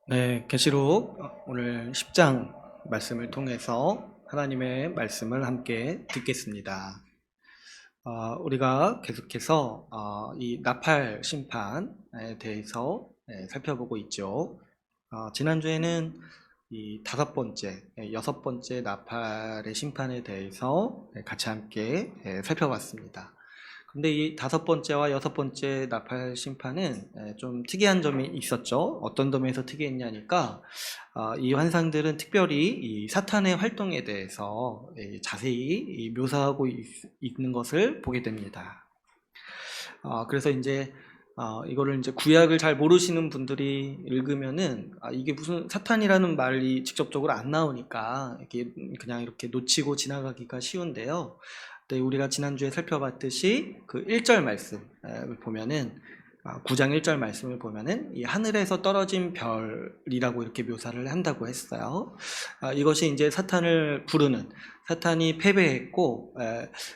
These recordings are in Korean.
네, 계시록 오늘 10장 말씀을 통해서 하나님의 말씀을 함께 듣겠습니다. 우리가 계속해서 이 나팔 심판에 대해서 살펴보고 있죠. 지난주에는 이 여섯 번째 나팔의 심판에 대해서 같이 함께 살펴봤습니다. 근데 이 다섯 번째와 여섯 번째 나팔 심판은 좀 특이한 점이 있었죠. 어떤 점에서 특이했냐니까 이 환상들은 특별히 이 사탄의 활동에 대해서 자세히 묘사하고 있는 것을 보게 됩니다. 그래서 이제 이거를 이제 구약을 잘 모르시는 분들이 읽으면은 이게 무슨 사탄이라는 말이 직접적으로 안 나오니까 그냥 이렇게 놓치고 지나가기가 쉬운데요. 우리가 지난주에 살펴봤듯이 그 1절 말씀을 보면은 9장 1절 말씀을 보면은 이 하늘에서 떨어진 별이라고 이렇게 묘사를 한다고 했어요. 이것이 이제 사탄을 부르는, 사탄이 패배했고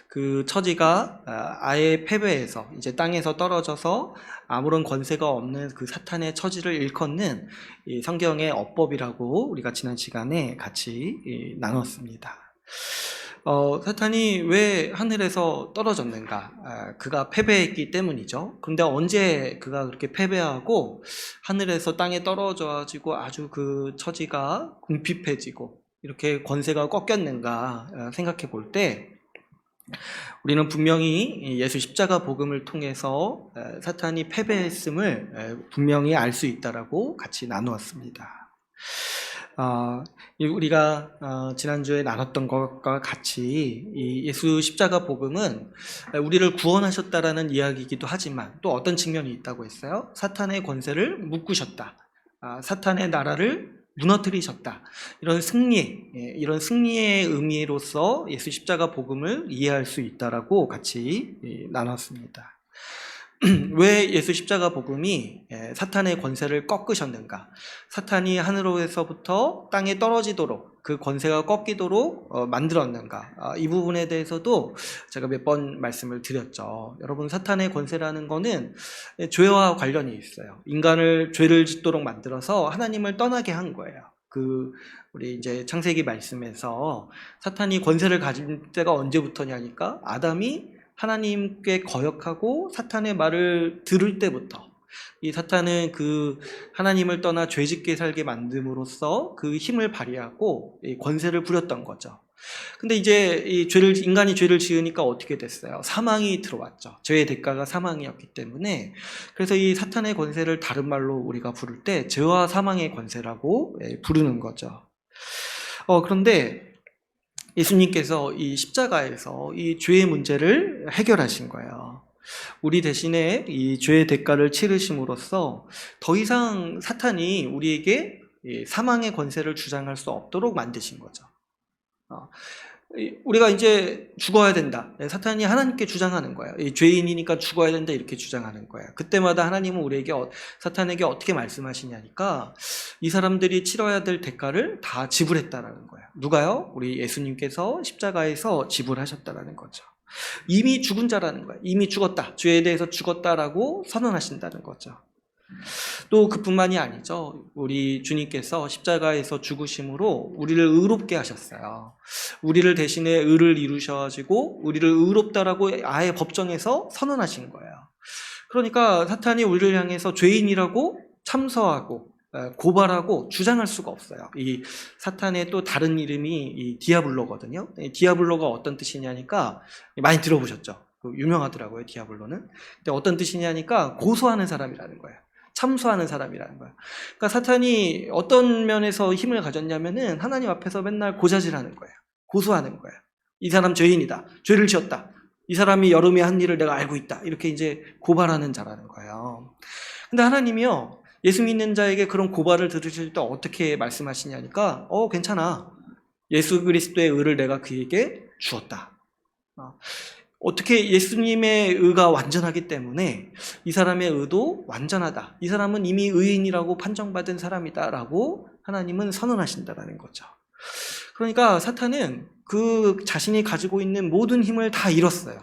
그 처지가 아예 패배해서 이제 땅에서 떨어져서 아무런 권세가 없는 그 사탄의 처지를 일컫는 이 성경의 어법이라고 우리가 지난 시간에 같이 나눴습니다. 사탄이 왜 하늘에서 떨어졌는가? 그가 패배했기 때문이죠. 그런데 언제 그가 그렇게 패배하고 하늘에서 땅에 떨어져가지고 아주 그 처지가 궁핍해지고 이렇게 권세가 꺾였는가 생각해 볼 때 우리는 분명히 예수 십자가 복음을 통해서 사탄이 패배했음을 분명히 알 수 있다라고 같이 나누었습니다. 우리가 지난주에 나눴던 것과 같이 이 예수 십자가 복음은 우리를 구원하셨다라는 이야기이기도 하지만 또 어떤 측면이 있다고 했어요? 사탄의 권세를 묶으셨다. 사탄의 나라를 무너뜨리셨다. 이런 승리의 의미로서 예수 십자가 복음을 이해할 수 있다라고 같이 나눴습니다. 왜 예수 십자가 복음이 사탄의 권세를 꺾으셨는가? 사탄이 하늘에서부터 땅에 떨어지도록 그 권세가 꺾이도록 만들었는가? 이 부분에 대해서도 제가 몇 번 말씀을 드렸죠. 여러분, 사탄의 권세라는 거는 죄와 관련이 있어요. 인간을 죄를 짓도록 만들어서 하나님을 떠나게 한 거예요. 우리 이제 창세기 말씀에서 사탄이 권세를 가진 때가 언제부터냐니까 아담이 하나님께 거역하고 사탄의 말을 들을 때부터 이 사탄은 그 하나님을 떠나 죄짓게 살게 만듦으로써 그 힘을 발휘하고 권세를 부렸던 거죠. 근데 이제 인간이 죄를 지으니까 어떻게 됐어요? 사망이 들어왔죠. 죄의 대가가 사망이었기 때문에. 그래서 이 사탄의 권세를 다른 말로 우리가 부를 때 죄와 사망의 권세라고 부르는 거죠. 그런데 예수님께서 이 십자가에서 이 죄의 문제를 해결하신 거예요. 우리 대신에 이 죄의 대가를 치르심으로써 더 이상 사탄이 우리에게 사망의 권세를 주장할 수 없도록 만드신 거죠. 우리가 이제 죽어야 된다. 사탄이 하나님께 주장하는 거예요. 죄인이니까 죽어야 된다 이렇게 주장하는 거예요. 그때마다 하나님은 사탄에게 어떻게 말씀하시냐니까 이 사람들이 치러야 될 대가를 다 지불했다라는 거예요. 누가요? 우리 예수님께서 십자가에서 지불하셨다라는 거죠. 이미 죽은 자라는 거예요. 이미 죽었다. 죄에 대해서 죽었다라고 선언하신다는 거죠. 또 그뿐만이 아니죠. 우리 주님께서 십자가에서 죽으심으로 우리를 의롭게 하셨어요. 우리를 대신에 의를 이루셔가지고 우리를 의롭다라고 아예 법정에서 선언하신 거예요. 그러니까 사탄이 우리를 향해서 죄인이라고 참서하고 고발하고 주장할 수가 없어요. 이 사탄의 또 다른 이름이 이 디아블로거든요. 디아블로가 어떤 뜻이냐니까 많이 들어보셨죠? 유명하더라고요, 디아블로는. 근데 어떤 뜻이냐니까 고소하는 사람이라는 거예요. 참소하는 사람이라는 거예요. 그러니까 사탄이 어떤 면에서 힘을 가졌냐면은 하나님 앞에서 맨날 고자질하는 거예요. 고소하는 거예요. 이 사람 죄인이다. 죄를 지었다. 이 사람이 여름에 한 일을 내가 알고 있다. 이렇게 이제 고발하는 자라는 거예요. 근데 하나님이요, 예수 믿는 자에게 그런 고발을 들으실 때 어떻게 말씀하시냐니까, 괜찮아. 예수 그리스도의 의를 내가 그에게 주었다. 어떻게 예수님의 의가 완전하기 때문에 이 사람의 의도 완전하다. 이 사람은 이미 의인이라고 판정받은 사람이다라고 하나님은 선언하신다라는 거죠. 그러니까 사탄은 그 자신이 가지고 있는 모든 힘을 다 잃었어요.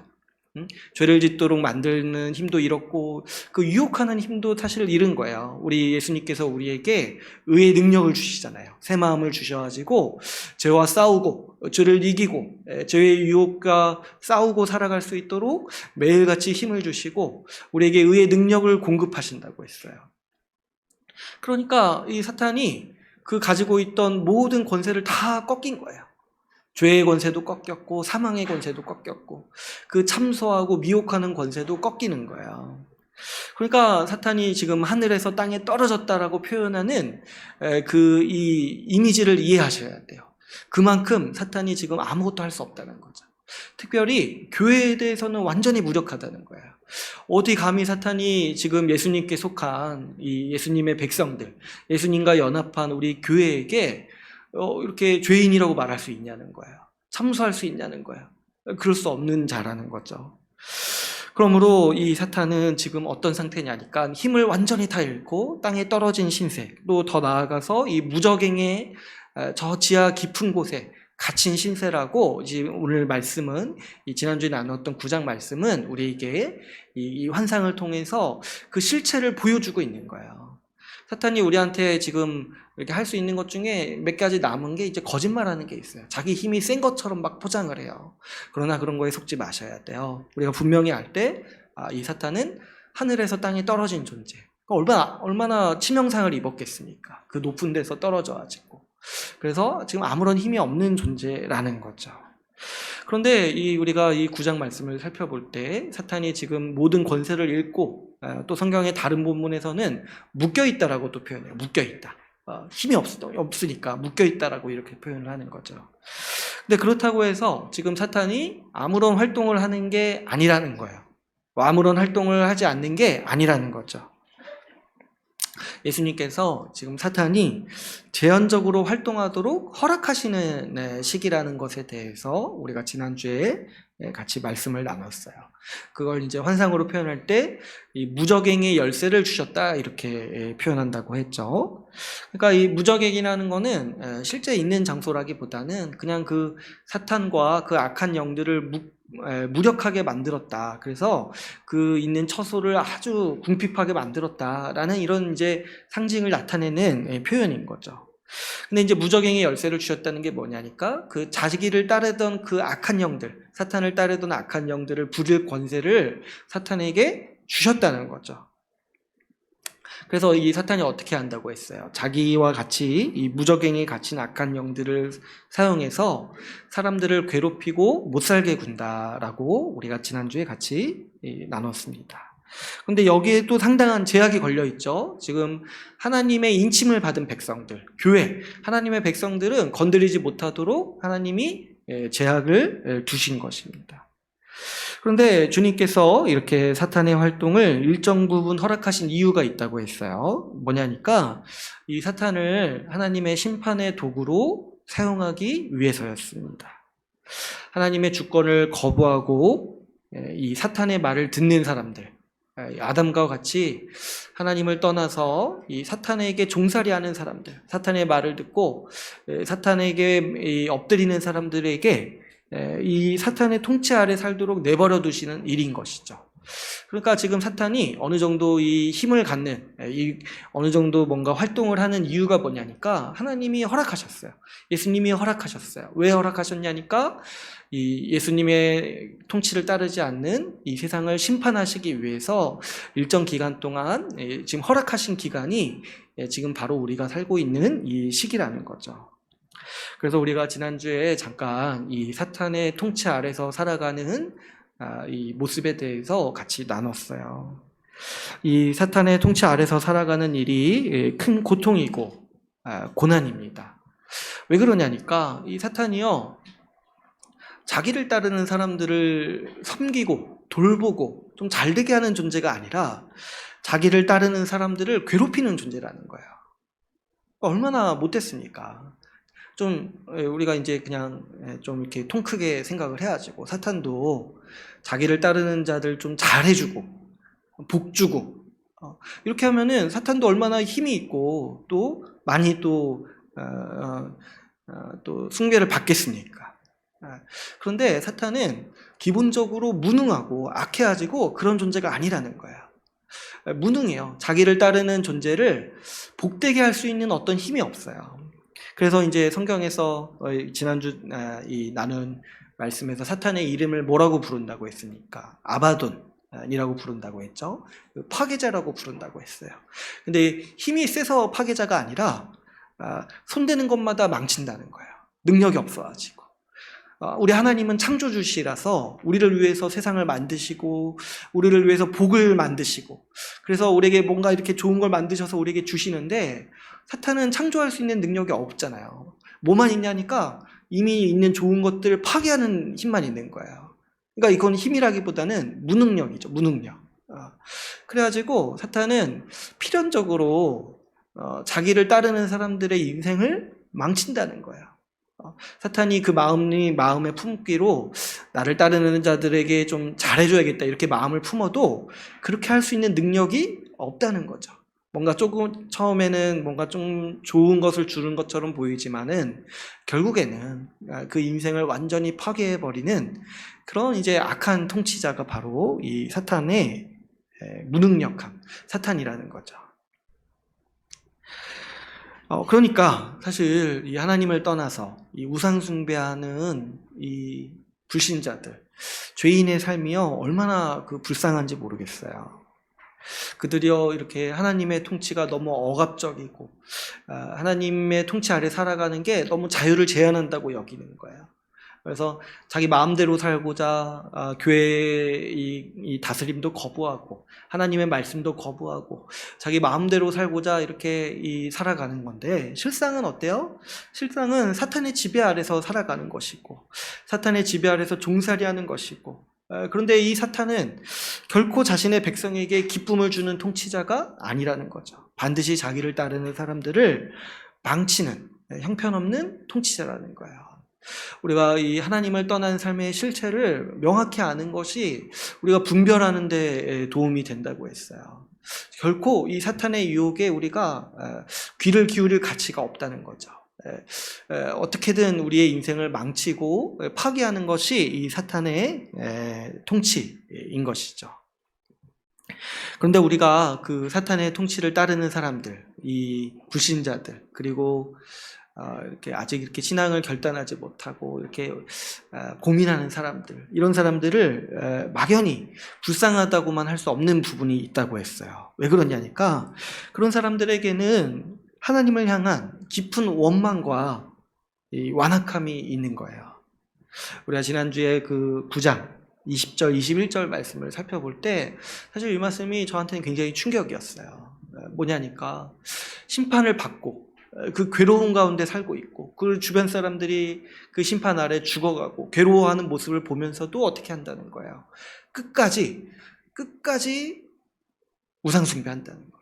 죄를 짓도록 만드는 힘도 잃었고 그 유혹하는 힘도 사실 잃은 거예요. 우리 예수님께서 우리에게 의의 능력을 주시잖아요. 새 마음을 주셔가지고 죄와 싸우고 죄를 이기고 죄의 유혹과 싸우고 살아갈 수 있도록 매일같이 힘을 주시고 우리에게 의의 능력을 공급하신다고 했어요. 그러니까 이 사탄이 그 가지고 있던 모든 권세를 다 꺾인 거예요. 죄의 권세도 꺾였고 사망의 권세도 꺾였고 그 참소하고 미혹하는 권세도 꺾이는 거예요. 그러니까 사탄이 지금 하늘에서 땅에 떨어졌다라고 표현하는 그 이 이미지를 이해하셔야 돼요. 그만큼 사탄이 지금 아무것도 할 수 없다는 거죠. 특별히 교회에 대해서는 완전히 무력하다는 거예요. 어디 감히 사탄이 지금 예수님께 속한 이 예수님의 백성들, 예수님과 연합한 우리 교회에게 이렇게 죄인이라고 말할 수 있냐는 거예요. 참소할 수 있냐는 거예요. 그럴 수 없는 자라는 거죠. 그러므로 이 사탄은 지금 어떤 상태냐니까 힘을 완전히 다 잃고 땅에 떨어진 신세, 또 더 나아가서 이 무저갱의 저 지하 깊은 곳에 갇힌 신세라고 지금 오늘 말씀은 이 지난주에 나눴던 9장 말씀은 우리에게 이 환상을 통해서 그 실체를 보여주고 있는 거예요. 사탄이 우리한테 지금 이렇게 할 수 있는 것 중에 몇 가지 남은 게 이제 거짓말하는 게 있어요. 자기 힘이 센 것처럼 막 포장을 해요. 그러나 그런 거에 속지 마셔야 돼요. 우리가 분명히 알 때 이 사탄은 하늘에서 땅에 떨어진 존재. 얼마나 치명상을 입었겠습니까? 그 높은 데서 떨어져가지고. 그래서 지금 아무런 힘이 없는 존재라는 거죠. 그런데 우리가 이 9장 말씀을 살펴볼 때 사탄이 지금 모든 권세를 잃고 또 성경의 다른 본문에서는 묶여있다라고 또 표현해요. 묶여있다. 힘이 없으니까 묶여있다라고 이렇게 표현을 하는 거죠. 근데 그렇다고 해서 지금 사탄이 아무런 활동을 하는 게 아니라는 거예요. 아무런 활동을 하지 않는 게 아니라는 거죠. 예수님께서 지금 사탄이 제한적으로 활동하도록 허락하시는 시기라는 것에 대해서 우리가 지난주에 같이 말씀을 나눴어요. 그걸 이제 환상으로 표현할 때 이 무저갱의 열쇠를 주셨다 이렇게 표현한다고 했죠. 그러니까 이 무저갱이라는 거는 실제 있는 장소라기보다는 그냥 그 사탄과 그 악한 영들을 무력하게 만들었다. 그래서 그 있는 처소를 아주 궁핍하게 만들었다라는 이런 이제 상징을 나타내는 표현인 거죠. 근데 이제 무저갱의 열쇠를 주셨다는 게 뭐냐니까 그 자기를 따르던 그 악한 영들, 사탄을 따르던 악한 영들을 부릴 권세를 사탄에게 주셨다는 거죠. 그래서 이 사탄이 어떻게 한다고 했어요? 자기와 같이 이 무저갱에 갇힌 악한 영들을 사용해서 사람들을 괴롭히고 못 살게 군다라고 우리가 지난주에 같이 나눴습니다. 근데 여기에 또 상당한 제약이 걸려 있죠. 지금 하나님의 인침을 받은 백성들, 교회, 하나님의 백성들은 건드리지 못하도록 하나님이 제약을 두신 것입니다. 그런데 주님께서 이렇게 사탄의 활동을 일정 부분 허락하신 이유가 있다고 했어요. 뭐냐니까 이 사탄을 하나님의 심판의 도구로 사용하기 위해서였습니다. 하나님의 주권을 거부하고 이 사탄의 말을 듣는 사람들, 아담과 같이 하나님을 떠나서 이 사탄에게 종살이하는 사람들, 사탄의 말을 듣고 사탄에게 엎드리는 사람들에게 이 사탄의 통치 아래 살도록 내버려 두시는 일인 것이죠. 그러니까 지금 사탄이 어느 정도 이 힘을 갖는, 어느 정도 뭔가 활동을 하는 이유가 뭐냐니까 하나님이 허락하셨어요. 예수님이 허락하셨어요. 왜 허락하셨냐니까 이 예수님의 통치를 따르지 않는 이 세상을 심판하시기 위해서 일정 기간 동안 지금 허락하신 기간이 지금 바로 우리가 살고 있는 이 시기라는 거죠. 그래서 우리가 지난주에 잠깐 이 사탄의 통치 아래서 살아가는 이 모습에 대해서 같이 나눴어요. 이 사탄의 통치 아래서 살아가는 일이 큰 고통이고 고난입니다. 왜 그러냐니까 이 사탄이요, 자기를 따르는 사람들을 섬기고 돌보고 좀 잘되게 하는 존재가 아니라 자기를 따르는 사람들을 괴롭히는 존재라는 거예요. 얼마나 못됐습니까? 좀 우리가 이제 그냥 좀 이렇게 통 크게 생각을 해가지고 사탄도 자기를 따르는 자들 좀 잘해주고 복 주고 이렇게 하면은 사탄도 얼마나 힘이 있고 또 많이 또 숭배를 받겠습니까? 그런데 사탄은 기본적으로 무능하고 악해가지고 그런 존재가 아니라는 거예요. 무능해요. 자기를 따르는 존재를 복되게 할 수 있는 어떤 힘이 없어요. 그래서 이제 성경에서 지난주 이 나눈 말씀에서 사탄의 이름을 뭐라고 부른다고 했습니까? 아바돈이라고 부른다고 했죠. 파괴자라고 부른다고 했어요. 근데 힘이 세서 파괴자가 아니라 손대는 것마다 망친다는 거예요. 능력이 없어가지고. 우리 하나님은 창조주시라서 우리를 위해서 세상을 만드시고 우리를 위해서 복을 만드시고 그래서 우리에게 뭔가 이렇게 좋은 걸 만드셔서 우리에게 주시는데 사탄은 창조할 수 있는 능력이 없잖아요. 뭐만 있냐니까 이미 있는 좋은 것들을 파괴하는 힘만 있는 거예요. 그러니까 이건 힘이라기보다는 무능력이죠. 무능력. 그래가지고 사탄은 필연적으로 자기를 따르는 사람들의 인생을 망친다는 거예요. 사탄이 그 마음에 품기로 나를 따르는 자들에게 좀 잘해줘야겠다 이렇게 마음을 품어도 그렇게 할 수 있는 능력이 없다는 거죠. 뭔가 조금 처음에는 뭔가 좀 좋은 것을 주는 것처럼 보이지만은 결국에는 그 인생을 완전히 파괴해버리는 그런 이제 악한 통치자가 바로 이 사탄의 무능력함, 사탄이라는 거죠. 그러니까 사실 이 하나님을 떠나서 이 우상숭배하는 이 불신자들, 죄인의 삶이요 얼마나 그 불쌍한지 모르겠어요. 그들이요 이렇게 하나님의 통치가 너무 억압적이고 하나님의 통치 아래 살아가는 게 너무 자유를 제한한다고 여기는 거예요. 그래서 자기 마음대로 살고자 교회의 이 다스림도 거부하고 하나님의 말씀도 거부하고 자기 마음대로 살고자 이렇게 살아가는 건데 실상은 어때요? 실상은 사탄의 지배 아래서 살아가는 것이고 사탄의 지배 아래서 종살이하는 것이고 그런데 이 사탄은 결코 자신의 백성에게 기쁨을 주는 통치자가 아니라는 거죠. 반드시 자기를 따르는 사람들을 망치는 형편없는 통치자라는 거예요. 우리가 이 하나님을 떠난 삶의 실체를 명확히 아는 것이 우리가 분별하는 데 도움이 된다고 했어요. 결코 이 사탄의 유혹에 우리가 귀를 기울일 가치가 없다는 거죠. 어떻게든 우리의 인생을 망치고 파괴하는 것이 이 사탄의 통치인 것이죠. 그런데 우리가 그 사탄의 통치를 따르는 사람들, 이 불신자들, 그리고 이렇게 아직 이렇게 신앙을 결단하지 못하고 이렇게 고민하는 사람들, 이런 사람들을 막연히 불쌍하다고만 할 수 없는 부분이 있다고 했어요. 왜 그러냐니까 그런 사람들에게는 하나님을 향한 깊은 원망과 이 완악함이 있는 거예요. 우리가 지난주에 그 9장 20절, 21절 말씀을 살펴볼 때 사실 이 말씀이 저한테는 굉장히 충격이었어요. 뭐냐니까 심판을 받고 그 괴로운 가운데 살고 있고 그 주변 사람들이 그 심판 아래 죽어가고 괴로워하는 모습을 보면서도 어떻게 한다는 거예요. 끝까지 우상숭배한다는 거예요.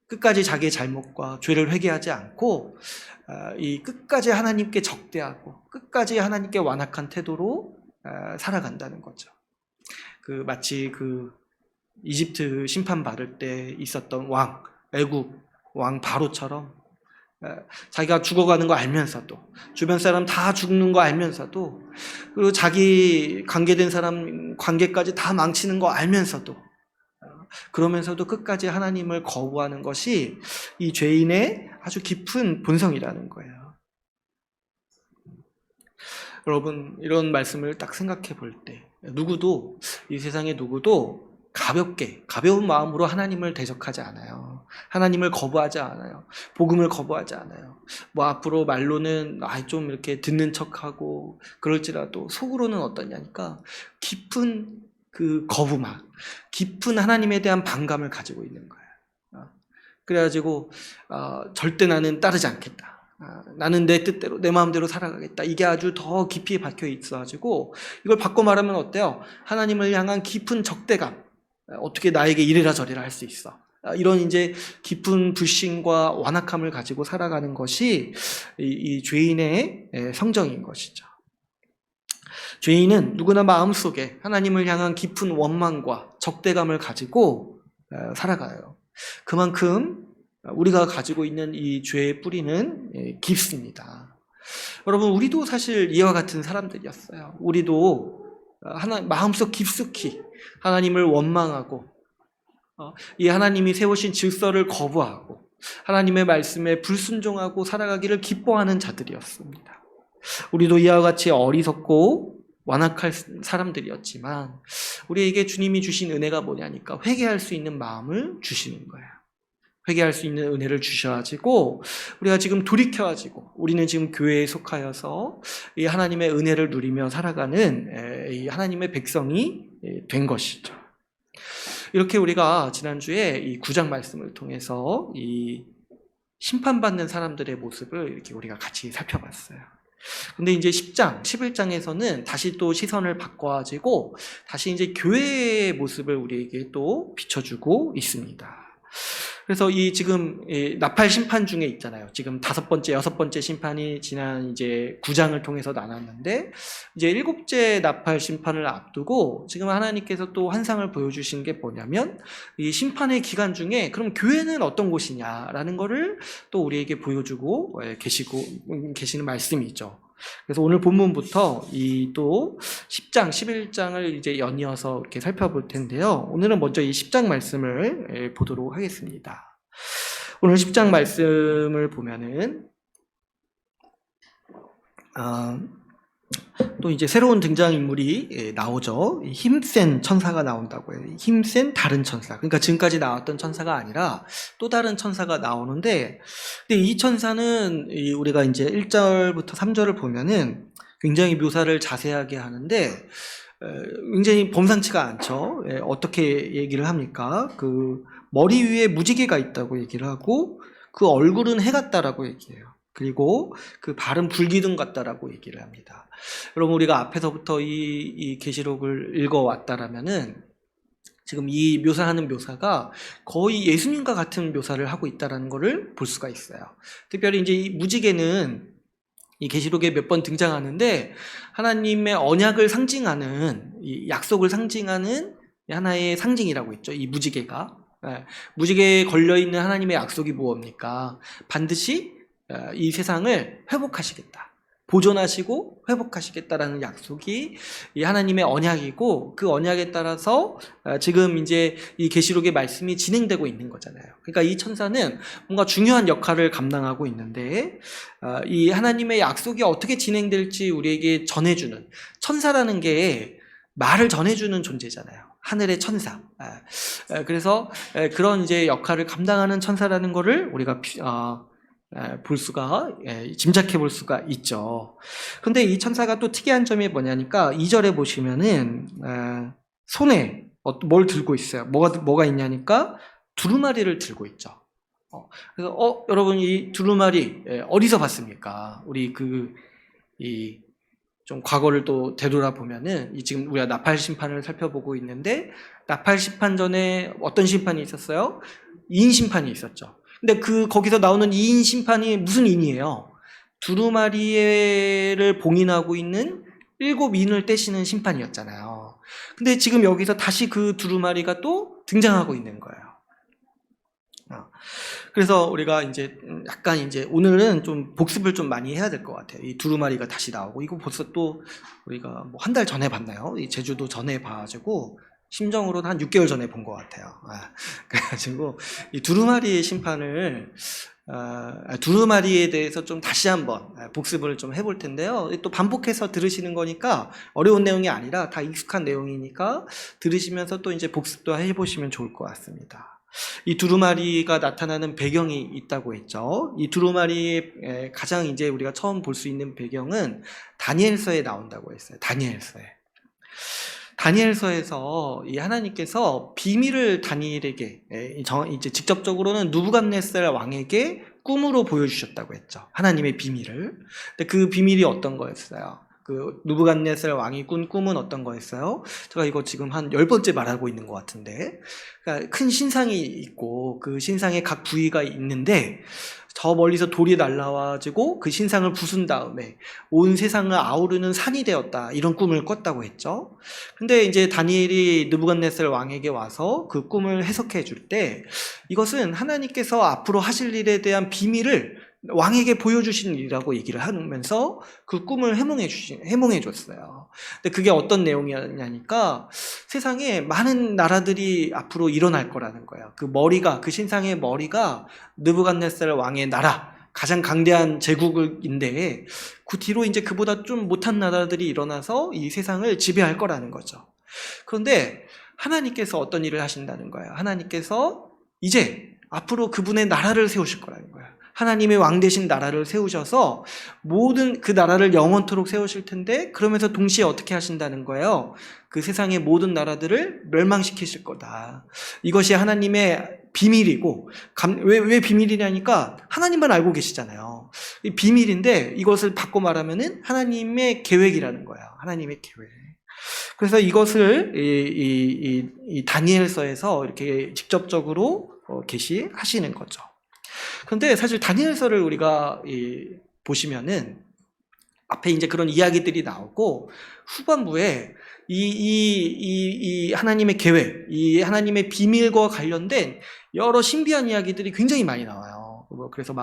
끝까지 자기의 잘못과 죄를 회개하지 않고 이 끝까지 하나님께 적대하고 끝까지 하나님께 완악한 태도로 살아간다는 거죠. 그 마치 그 이집트 심판 받을 때 있었던 애국 왕 바로처럼 자기가 죽어가는 거 알면서도 주변 사람 다 죽는 거 알면서도 그리고 자기 관계된 사람 관계까지 다 망치는 거 알면서도 그러면서도 끝까지 하나님을 거부하는 것이 이 죄인의 아주 깊은 본성이라는 거예요. 여러분 이런 말씀을 딱 생각해 볼 때 누구도 이 세상에 누구도 가벼운 마음으로 하나님을 대적하지 않아요. 하나님을 거부하지 않아요. 복음을 거부하지 않아요. 뭐 앞으로 말로는 좀 이렇게 듣는 척하고 그럴지라도 속으로는 어떠냐니까 깊은 그 거부망, 깊은 하나님에 대한 반감을 가지고 있는 거예요. 그래가지고 절대 나는 따르지 않겠다. 나는 내 뜻대로 내 마음대로 살아가겠다. 이게 아주 더 깊이 박혀 있어가지고 이걸 바꿔 말하면 어때요? 하나님을 향한 깊은 적대감. 어떻게 나에게 이래라 저래라 할 수 있어. 이런 이제 깊은 불신과 완악함을 가지고 살아가는 것이 이 죄인의 성정인 것이죠. 죄인은 누구나 마음속에 하나님을 향한 깊은 원망과 적대감을 가지고 살아가요. 그만큼 우리가 가지고 있는 이 죄의 뿌리는 깊습니다. 여러분, 우리도 사실 이와 같은 사람들이었어요. 우리도 마음속 깊숙이 하나님을 원망하고 이 하나님이 세우신 질서를 거부하고 하나님의 말씀에 불순종하고 살아가기를 기뻐하는 자들이었습니다. 우리도 이와 같이 어리석고 완악할 사람들이었지만 우리에게 주님이 주신 은혜가 뭐냐니까 회개할 수 있는 마음을 주시는 거예요. 회개할 수 있는 은혜를 주셔가지고 우리가 지금 돌이켜가지고 우리는 지금 교회에 속하여서 이 하나님의 은혜를 누리며 살아가는 이 하나님의 백성이 된 것이죠. 이렇게 우리가 지난주에 이 9장 말씀을 통해서 이 심판받는 사람들의 모습을 이렇게 우리가 같이 살펴봤어요. 근데 이제 10장, 11장에서는 다시 또 시선을 바꿔가지고 다시 이제 교회의 모습을 우리에게 또 비춰주고 있습니다. 그래서 이 지금 나팔 심판 중에 있잖아요. 지금 5번째, 6번째 심판이 지난 이제 9장을 통해서 나눴는데 이제 7째 나팔 심판을 앞두고 지금 하나님께서 또 환상을 보여주신 게 뭐냐면 이 심판의 기간 중에 그럼 교회는 어떤 곳이냐라는 거를 또 우리에게 보여주고 계시는 말씀이죠. 그래서 오늘 본문부터 이 또 10장, 11장을 이제 연이어서 이렇게 살펴볼 텐데요. 오늘은 먼저 이 10장 말씀을 보도록 하겠습니다. 오늘 10장 말씀을 보면은 또 이제 새로운 등장인물이 나오죠. 힘센 천사가 나온다고 해요. 힘센 다른 천사. 그러니까 지금까지 나왔던 천사가 아니라 또 다른 천사가 나오는데, 근데 이 천사는 우리가 이제 1절부터 3절을 보면은 굉장히 묘사를 자세하게 하는데, 굉장히 범상치가 않죠. 어떻게 얘기를 합니까? 그 머리 위에 무지개가 있다고 얘기를 하고, 그 얼굴은 해 같다라고 얘기해요. 그리고 그 발은 불기둥 같다라고 얘기를 합니다. 여러분, 우리가 앞에서부터 이 계시록을 읽어왔다라면은 지금 이 묘사하는 묘사가 거의 예수님과 같은 묘사를 하고 있다라는 것을 볼 수가 있어요. 특별히 이제 이 무지개는 이 계시록에 몇 번 등장하는데 하나님의 언약을 상징하는, 이 약속을 상징하는 하나의 상징이라고 했죠. 이 무지개가. 무지개에 걸려있는 하나님의 약속이 무엇입니까? 반드시 이 세상을 회복하시겠다, 보존하시고 회복하시겠다라는 약속이 이 하나님의 언약이고, 그 언약에 따라서 지금 이제 이 계시록의 말씀이 진행되고 있는 거잖아요. 그러니까 이 천사는 뭔가 중요한 역할을 감당하고 있는데 이 하나님의 약속이 어떻게 진행될지 우리에게 전해주는, 천사라는 게 말을 전해주는 존재잖아요. 하늘의 천사. 그래서 그런 이제 역할을 감당하는 천사라는 거를 우리가 볼 수가, 짐작해 볼 수가 있죠. 근데 이 천사가 또 특이한 점이 뭐냐니까 2절에 보시면은 손에 뭘 들고 있어요. 뭐가 있냐니까 두루마리를 들고 있죠. 그래서 여러분, 이 두루마리 어디서 봤습니까? 우리 좀 과거를 또 되돌아보면은 지금 우리가 나팔 심판을 살펴보고 있는데, 나팔 심판 전에 어떤 심판이 있었어요? 이인 심판이 있었죠. 근데 거기서 나오는 이인 심판이 무슨 인이에요? 두루마리를 봉인하고 있는 7인을 떼시는 심판이었잖아요. 근데 지금 여기서 다시 그 두루마리가 또 등장하고 있는 거예요. 그래서 우리가 이제 약간 이제 오늘은 좀 복습을 좀 많이 해야 될 것 같아요. 이 두루마리가 다시 나오고, 이거 벌써 또 우리가 뭐 한 달 전에 봤나요? 이 제주도 전에 봐가지고 심정으로는 한 6개월 전에 본 것 같아요. 그래가지고 이 두루마리의 심판을, 두루마리에 대해서 좀 다시 한번 복습을 좀 해볼 텐데요. 또 반복해서 들으시는 거니까 어려운 내용이 아니라 다 익숙한 내용이니까 들으시면서 또 이제 복습도 해보시면 좋을 것 같습니다. 이 두루마리가 나타나는 배경이 있다고 했죠. 이 두루마리의 가장 이제 우리가 처음 볼 수 있는 배경은 다니엘서에 나온다고 했어요. 다니엘서에서 이 하나님께서 비밀을 다니엘에게, 이제 직접적으로는 느부갓네살 왕에게 꿈으로 보여주셨다고 했죠. 하나님의 비밀을. 근데 그 비밀이 어떤 거였어요? 그 느부갓네살 왕이 꾼 꿈은 어떤 거였어요? 제가 이거 지금 한 10번째 말하고 있는 것 같은데, 그러니까 큰 신상이 있고 그 신상에 각 부위가 있는데 저 멀리서 돌이 날라와가지고 그 신상을 부순 다음에 온 세상을 아우르는 산이 되었다, 이런 꿈을 꿨다고 했죠. 근데 이제 다니엘이 느부갓네살 왕에게 와서 그 꿈을 해석해 줄 때 이것은 하나님께서 앞으로 하실 일에 대한 비밀을 왕에게 보여주신 일이라고 얘기를 하면서 그 꿈을 해몽해 줬어요. 근데 그게 어떤 내용이었냐니까 세상에 많은 나라들이 앞으로 일어날 거라는 거예요. 그 신상의 머리가 느부갓네살 왕의 나라, 가장 강대한 제국인데 그 뒤로 이제 그보다 좀 못한 나라들이 일어나서 이 세상을 지배할 거라는 거죠. 그런데 하나님께서 어떤 일을 하신다는 거예요. 하나님께서 이제 앞으로 그분의 나라를 세우실 거라는 거예요. 하나님의 왕 되신 나라를 세우셔서 모든 그 나라를 영원토록 세우실 텐데 그러면서 동시에 어떻게 하신다는 거예요? 그 세상의 모든 나라들을 멸망시키실 거다. 이것이 하나님의 비밀이고 왜 비밀이냐니까 하나님만 알고 계시잖아요. 비밀인데 이것을 바꿔 말하면은 하나님의 계획이라는 거예요. 하나님의 계획. 그래서 이것을 이 다니엘서에서 이렇게 직접적으로 계시하시는 거죠. 그런데 사실 다니엘서를 우리가 보시면은 앞에 이제 그런 이야기들이 나오고 후반부에 이 하나님의 계획, 이 하나님의 비밀과 관련된 여러 신비한 이야기들이 굉장히 많이 나와요. 그래서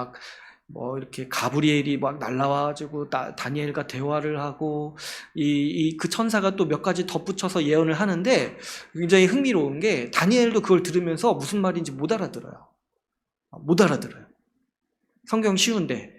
이렇게 가브리엘이 막 날라와가지고 다니엘과 대화를 하고 그 천사가 또 몇 가지 덧붙여서 예언을 하는데 굉장히 흥미로운 게 다니엘도 그걸 들으면서 무슨 말인지 못 알아들어요. 성경 쉬운데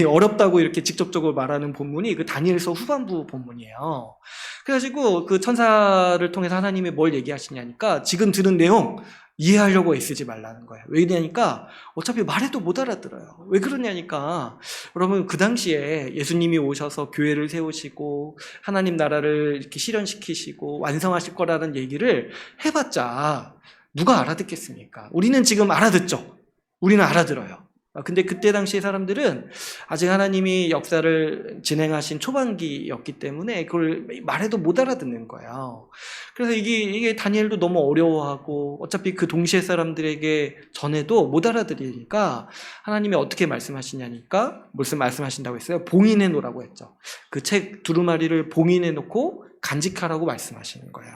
어렵다고 이렇게 직접적으로 말하는 본문이 그 다니엘서 후반부 본문이에요. 그래가지고 그 천사를 통해서 하나님이 뭘 얘기하시냐니까 지금 들은 내용 이해하려고 애쓰지 말라는 거예요. 왜 그러냐니까 어차피 말해도 못 알아들어요. 왜 그러냐니까 여러분 그 당시에 예수님이 오셔서 교회를 세우시고 하나님 나라를 이렇게 실현시키시고 완성하실 거라는 얘기를 해봤자 누가 알아듣겠습니까? 우리는 지금 알아듣죠. 우리는 알아들어요. 근데 그때 당시의 사람들은 아직 하나님이 역사를 진행하신 초반기였기 때문에 그걸 말해도 못 알아듣는 거예요. 그래서 이게 다니엘도 너무 어려워하고 어차피 그 동시에 사람들에게 전해도 못 알아들으니까 하나님이 어떻게 말씀하시냐니까 무슨 말씀하신다고 했어요? 봉인해 놓으라고 했죠. 그 책 두루마리를 봉인해 놓고 간직하라고 말씀하시는 거예요.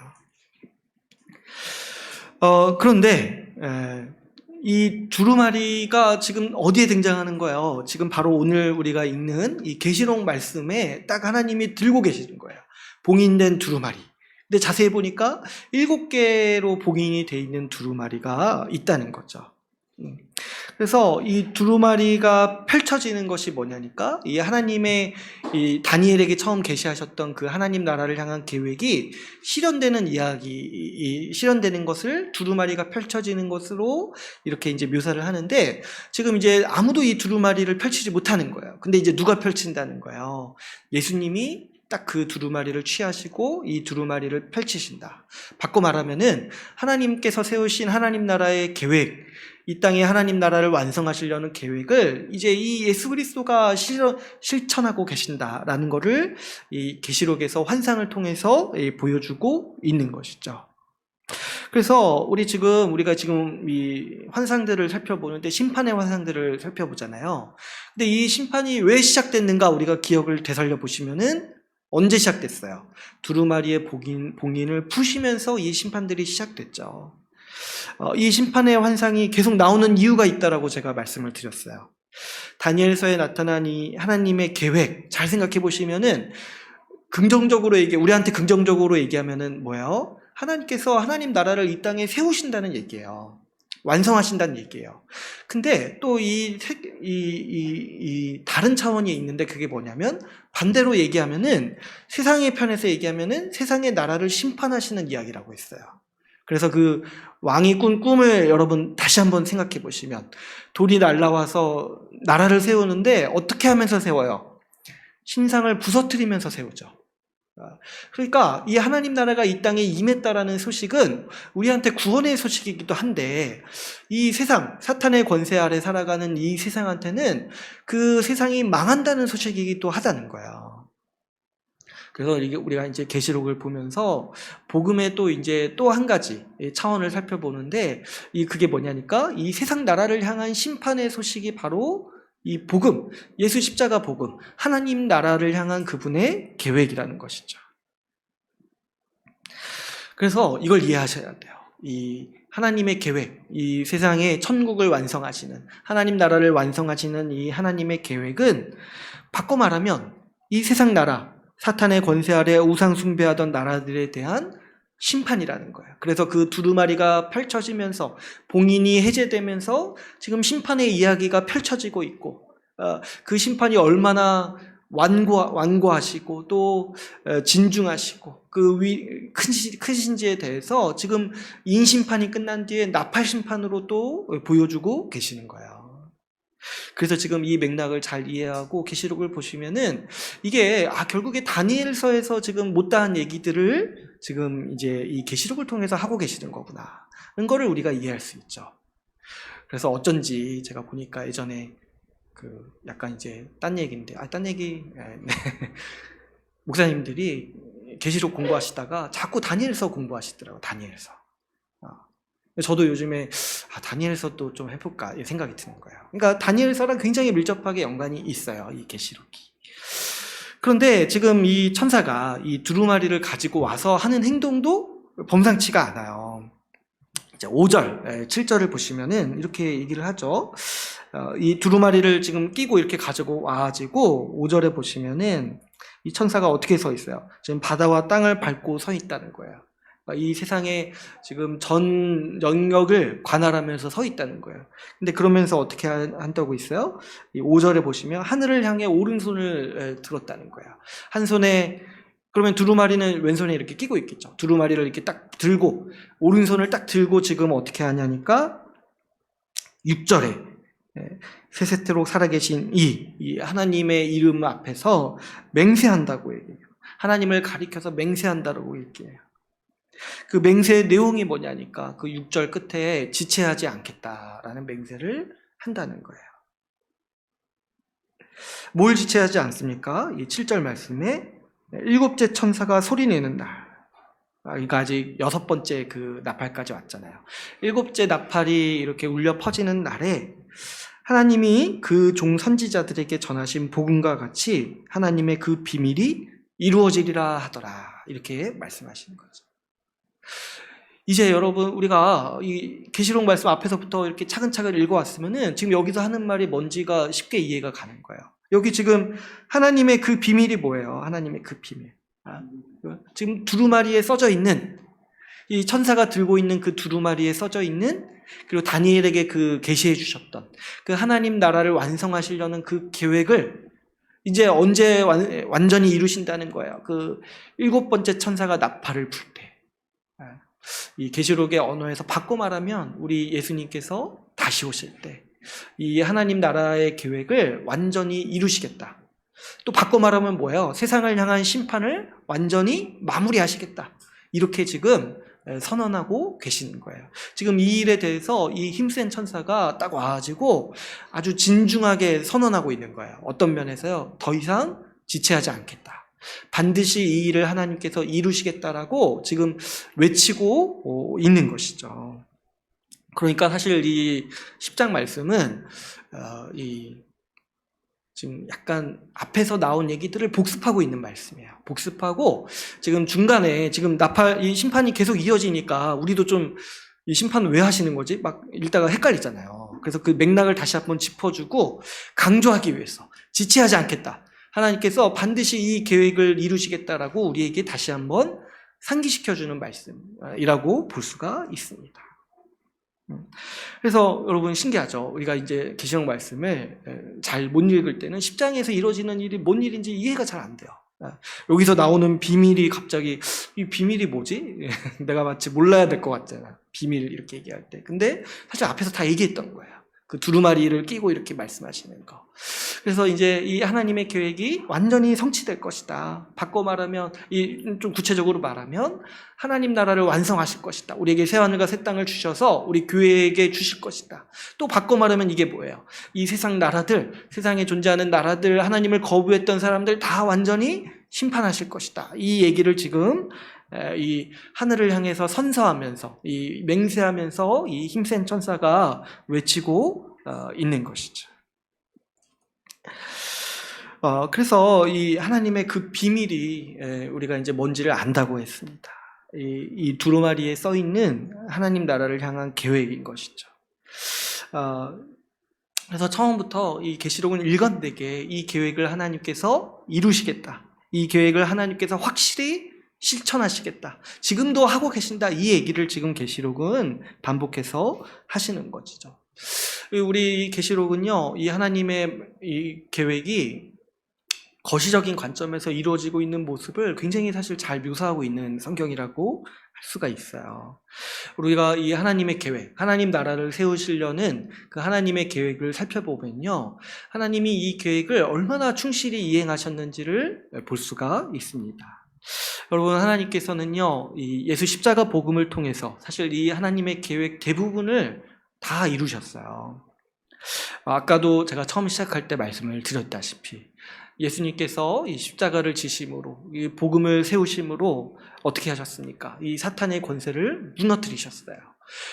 그런데 이 두루마리가 지금 어디에 등장하는 거예요? 지금 바로 오늘 우리가 읽는 이 계시록 말씀에 딱 하나님이 들고 계시는 거예요. 봉인된 두루마리. 근데 자세히 보니까 7개로 봉인이 되어 있는 두루마리가 있다는 거죠. 그래서 이 두루마리가 펼쳐지는 것이 뭐냐니까 이 하나님의 이 다니엘에게 처음 계시하셨던 그 하나님 나라를 향한 계획이 실현되는 실현되는 것을 두루마리가 펼쳐지는 것으로 이렇게 이제 묘사를 하는데 지금 이제 아무도 이 두루마리를 펼치지 못하는 거예요. 근데 이제 누가 펼친다는 거예요? 예수님이 딱 그 두루마리를 취하시고 이 두루마리를 펼치신다. 바꿔 말하면은 하나님께서 세우신 하나님 나라의 계획, 이 땅에 하나님 나라를 완성하시려는 계획을 이제 이 예수 그리스도가 실천하고 계신다라는 것을 이 계시록에서 환상을 통해서 보여주고 있는 것이죠. 그래서 우리가 지금 이 환상들을 살펴보는데 심판의 환상들을 살펴보잖아요. 근데 이 심판이 왜 시작됐는가 우리가 기억을 되살려 보시면은 언제 시작됐어요? 두루마리의 봉인을 푸시면서 이 심판들이 시작됐죠. 이 심판의 환상이 계속 나오는 이유가 있다라고 제가 말씀을 드렸어요. 다니엘서에 나타난 이 하나님의 계획 잘 생각해 보시면은 우리한테 긍정적으로 얘기하면은 뭐예요? 하나님께서 하나님 나라를 이 땅에 세우신다는 얘기예요. 완성하신다는 얘기예요. 근데 또 이 다른 차원이 있는데 그게 뭐냐면 반대로 얘기하면은 세상의 편에서 얘기하면은 세상의 나라를 심판하시는 이야기라고 했어요. 그래서 그 왕이 꾼 꿈을 여러분 다시 한번 생각해 보시면 돌이 날라와서 나라를 세우는데 어떻게 하면서 세워요? 신상을 부서뜨리면서 세우죠. 그러니까 이 하나님 나라가 이 땅에 임했다라는 소식은 우리한테 구원의 소식이기도 한데 이 세상, 사탄의 권세 아래 살아가는 이 세상한테는 그 세상이 망한다는 소식이기도 하다는 거예요. 그래서 우리가 이제 계시록을 보면서 복음의 또 한 가지 차원을 살펴보는데 그게 뭐냐니까 이 세상 나라를 향한 심판의 소식이 바로 이 복음, 예수 십자가 복음, 하나님 나라를 향한 그분의 계획이라는 것이죠. 그래서 이걸 이해하셔야 돼요. 이 하나님의 계획, 이 세상의 천국을 완성하시는, 하나님 나라를 완성하시는 이 하나님의 계획은 바꿔 말하면 이 세상 나라, 사탄의 권세 아래 우상 숭배하던 나라들에 대한 심판이라는 거예요. 그래서 그 두루마리가 펼쳐지면서 봉인이 해제되면서 지금 심판의 이야기가 펼쳐지고 있고, 그 심판이 얼마나 완고하시고 또 진중하시고 그 크신지에 대해서 지금 인심판이 끝난 뒤에 나팔심판으로 또 보여주고 계시는 거예요. 그래서 지금 이 맥락을 잘 이해하고 계시록을 보시면은 이게 결국에 다니엘서에서 지금 못다한 얘기들을 지금 이제 이 계시록을 통해서 하고 계시는 거구나 하는 거를 우리가 이해할 수 있죠. 그래서 어쩐지 제가 보니까 예전에 그 약간 이제 딴 얘기인데 딴 얘기 네. 목사님들이 계시록 공부하시다가 자꾸 다니엘서 공부하시더라고요. 다니엘서. 저도 요즘에 다니엘서도 좀 해볼까 생각이 드는 거예요. 그러니까 다니엘서랑 굉장히 밀접하게 연관이 있어요. 이 계시록이. 그런데 지금 이 천사가 이 두루마리를 가지고 와서 하는 행동도 범상치가 않아요. 이제 5절, 7절을 보시면은 이렇게 얘기를 하죠. 이 두루마리를 지금 끼고 이렇게 가지고 와가지고 5절에 보시면은 이 천사가 어떻게 서 있어요? 지금 바다와 땅을 밟고 서 있다는 거예요. 이 세상에 지금 전 영역을 관할하면서 서 있다는 거예요. 근데 그러면서 어떻게 한다고 있어요? 이 5절에 보시면 하늘을 향해 오른손을 들었다는 거예요. 한 손에, 그러면 두루마리는 왼손에 이렇게 끼고 있겠죠. 두루마리를 이렇게 딱 들고, 오른손을 딱 들고 지금 어떻게 하냐니까 6절에 세세토록 살아계신 이 하나님의 이름 앞에서 맹세한다고 얘기해요. 하나님을 가리켜서 맹세한다고 얘기해요. 그 맹세의 내용이 뭐냐니까 그 6절 끝에 지체하지 않겠다라는 맹세를 한다는 거예요. 뭘 지체하지 않습니까? 이 7절 말씀에 7째 천사가 소리내는 날, 이거 아직 6번째 그 나팔까지 왔잖아요. 7째 나팔이 이렇게 울려 퍼지는 날에 하나님이 그 종 선지자들에게 전하신 복음과 같이 하나님의 그 비밀이 이루어지리라 하더라, 이렇게 말씀하시는 거죠. 이제 여러분, 우리가 이 계시록 말씀 앞에서부터 이렇게 차근차근 읽어왔으면은 지금 여기서 하는 말이 뭔지가 쉽게 이해가 가는 거예요. 여기 지금 하나님의 그 비밀이 뭐예요? 하나님의 그 비밀. 지금 두루마리에 써져 있는, 이 천사가 들고 있는 그 두루마리에 써져 있는, 그리고 다니엘에게 그 계시해 주셨던 그 하나님 나라를 완성하시려는 그 계획을 이제 언제 완전히 이루신다는 거예요. 그 7번째 천사가 나팔을 불 때. 이 계시록의 언어에서 바꿔 말하면 우리 예수님께서 다시 오실 때 이 하나님 나라의 계획을 완전히 이루시겠다. 또 바꿔 말하면 뭐예요? 세상을 향한 심판을 완전히 마무리하시겠다. 이렇게 지금 선언하고 계시는 거예요. 지금 이 일에 대해서 이 힘센 천사가 딱 와가지고 아주 진중하게 선언하고 있는 거예요. 어떤 면에서요? 더 이상 지체하지 않겠다. 반드시 이 일을 하나님께서 이루시겠다라고 지금 외치고 있는 것이죠. 그러니까 사실 이 10장 말씀은 지금 약간 앞에서 나온 얘기들을 복습하고 있는 말씀이에요. 복습하고 지금 중간에 지금 이 심판이 계속 이어지니까 우리도 좀 이 심판 왜 하시는 거지? 막 읽다가 헷갈리잖아요. 그래서 그 맥락을 다시 한번 짚어주고 강조하기 위해서 지체하지 않겠다. 하나님께서 반드시 이 계획을 이루시겠다라고 우리에게 다시 한번 상기시켜주는 말씀이라고 볼 수가 있습니다. 그래서 여러분 신기하죠? 우리가 이제 계시록 말씀을 잘 못 읽을 때는 10장에서 이루어지는 일이 뭔 일인지 이해가 잘 안 돼요. 여기서 나오는 비밀이 갑자기 이 비밀이 뭐지? 내가 마치 몰라야 될 것 같잖아. 비밀 이렇게 얘기할 때. 근데 사실 앞에서 다 얘기했던 거예요. 그 두루마리를 끼고 이렇게 말씀하시는 거. 그래서 이제 이 하나님의 계획이 완전히 성취될 것이다. 바꿔 말하면, 좀 구체적으로 말하면, 하나님 나라를 완성하실 것이다. 우리에게 새 하늘과 새 땅을 주셔서 우리 교회에게 주실 것이다. 또 바꿔 말하면 이게 뭐예요? 이 세상 나라들, 세상에 존재하는 나라들, 하나님을 거부했던 사람들 다 완전히 심판하실 것이다. 이 얘기를 지금 이 하늘을 향해서 선서하면서, 이 맹세하면서 이 힘센 천사가 외치고 있는 것이죠. 그래서 이 하나님의 그 비밀이 우리가 이제 뭔지를 안다고 했습니다. 이 두루마리에 써 있는 하나님 나라를 향한 계획인 것이죠. 그래서 처음부터 이 계시록은 일관되게 이 계획을 하나님께서 이루시겠다. 이 계획을 하나님께서 확실히 실천하시겠다. 지금도 하고 계신다. 이 얘기를 지금 계시록은 반복해서 하시는 것이죠. 우리 계시록은요, 이 하나님의 이 계획이 거시적인 관점에서 이루어지고 있는 모습을 굉장히 사실 잘 묘사하고 있는 성경이라고 할 수가 있어요. 우리가 이 하나님의 계획, 하나님 나라를 세우시려는 그 하나님의 계획을 살펴보면요, 하나님이 이 계획을 얼마나 충실히 이행하셨는지를 볼 수가 있습니다. 여러분, 하나님께서는요, 이 예수 십자가 복음을 통해서 사실 이 하나님의 계획 대부분을 다 이루셨어요. 아까도 제가 처음 시작할 때 말씀을 드렸다시피 예수님께서 이 십자가를 지심으로, 이 복음을 세우심으로 어떻게 하셨습니까? 이 사탄의 권세를 무너뜨리셨어요.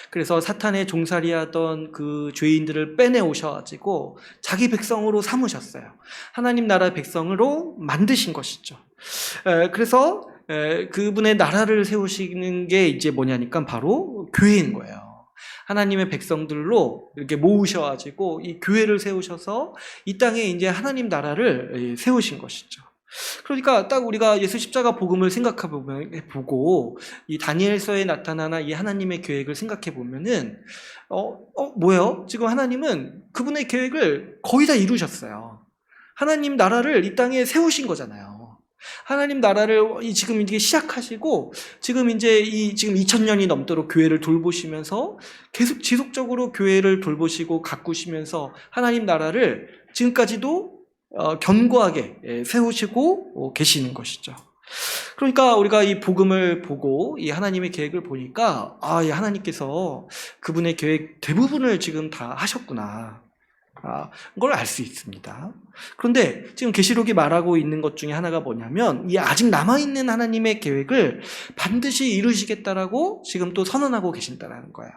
그래서 사탄의 종살이하던 그 죄인들을 빼내오셔가지고 자기 백성으로 삼으셨어요. 하나님 나라 백성으로 만드신 것이죠. 그래서 그분의 나라를 세우시는 게 이제 뭐냐니까 바로 교회인 거예요. 하나님의 백성들로 이렇게 모으셔가지고 이 교회를 세우셔서 이 땅에 이제 하나님 나라를 세우신 것이죠. 그러니까 딱 우리가 예수 십자가 복음을 생각해보고 이 다니엘서에 나타나나 이 하나님의 계획을 생각해보면은 뭐예요? 지금 하나님은 그분의 계획을 거의 다 이루셨어요. 하나님 나라를 이 땅에 세우신 거잖아요. 하나님 나라를 지금 이게 시작하시고 지금 이제 지금 2000년이 넘도록 교회를 돌보시면서 계속 지속적으로 교회를 돌보시고 가꾸시면서 하나님 나라를 지금까지도 견고하게 세우시고 계시는 것이죠. 그러니까 우리가 이 복음을 보고 이 하나님의 계획을 보니까 이 하나님께서 그분의 계획 대부분을 지금 다 하셨구나. 그걸 알 수 있습니다. 그런데 지금 계시록이 말하고 있는 것 중에 하나가 뭐냐면 이 아직 남아있는 하나님의 계획을 반드시 이루시겠다라고 지금 또 선언하고 계신다라는 거예요.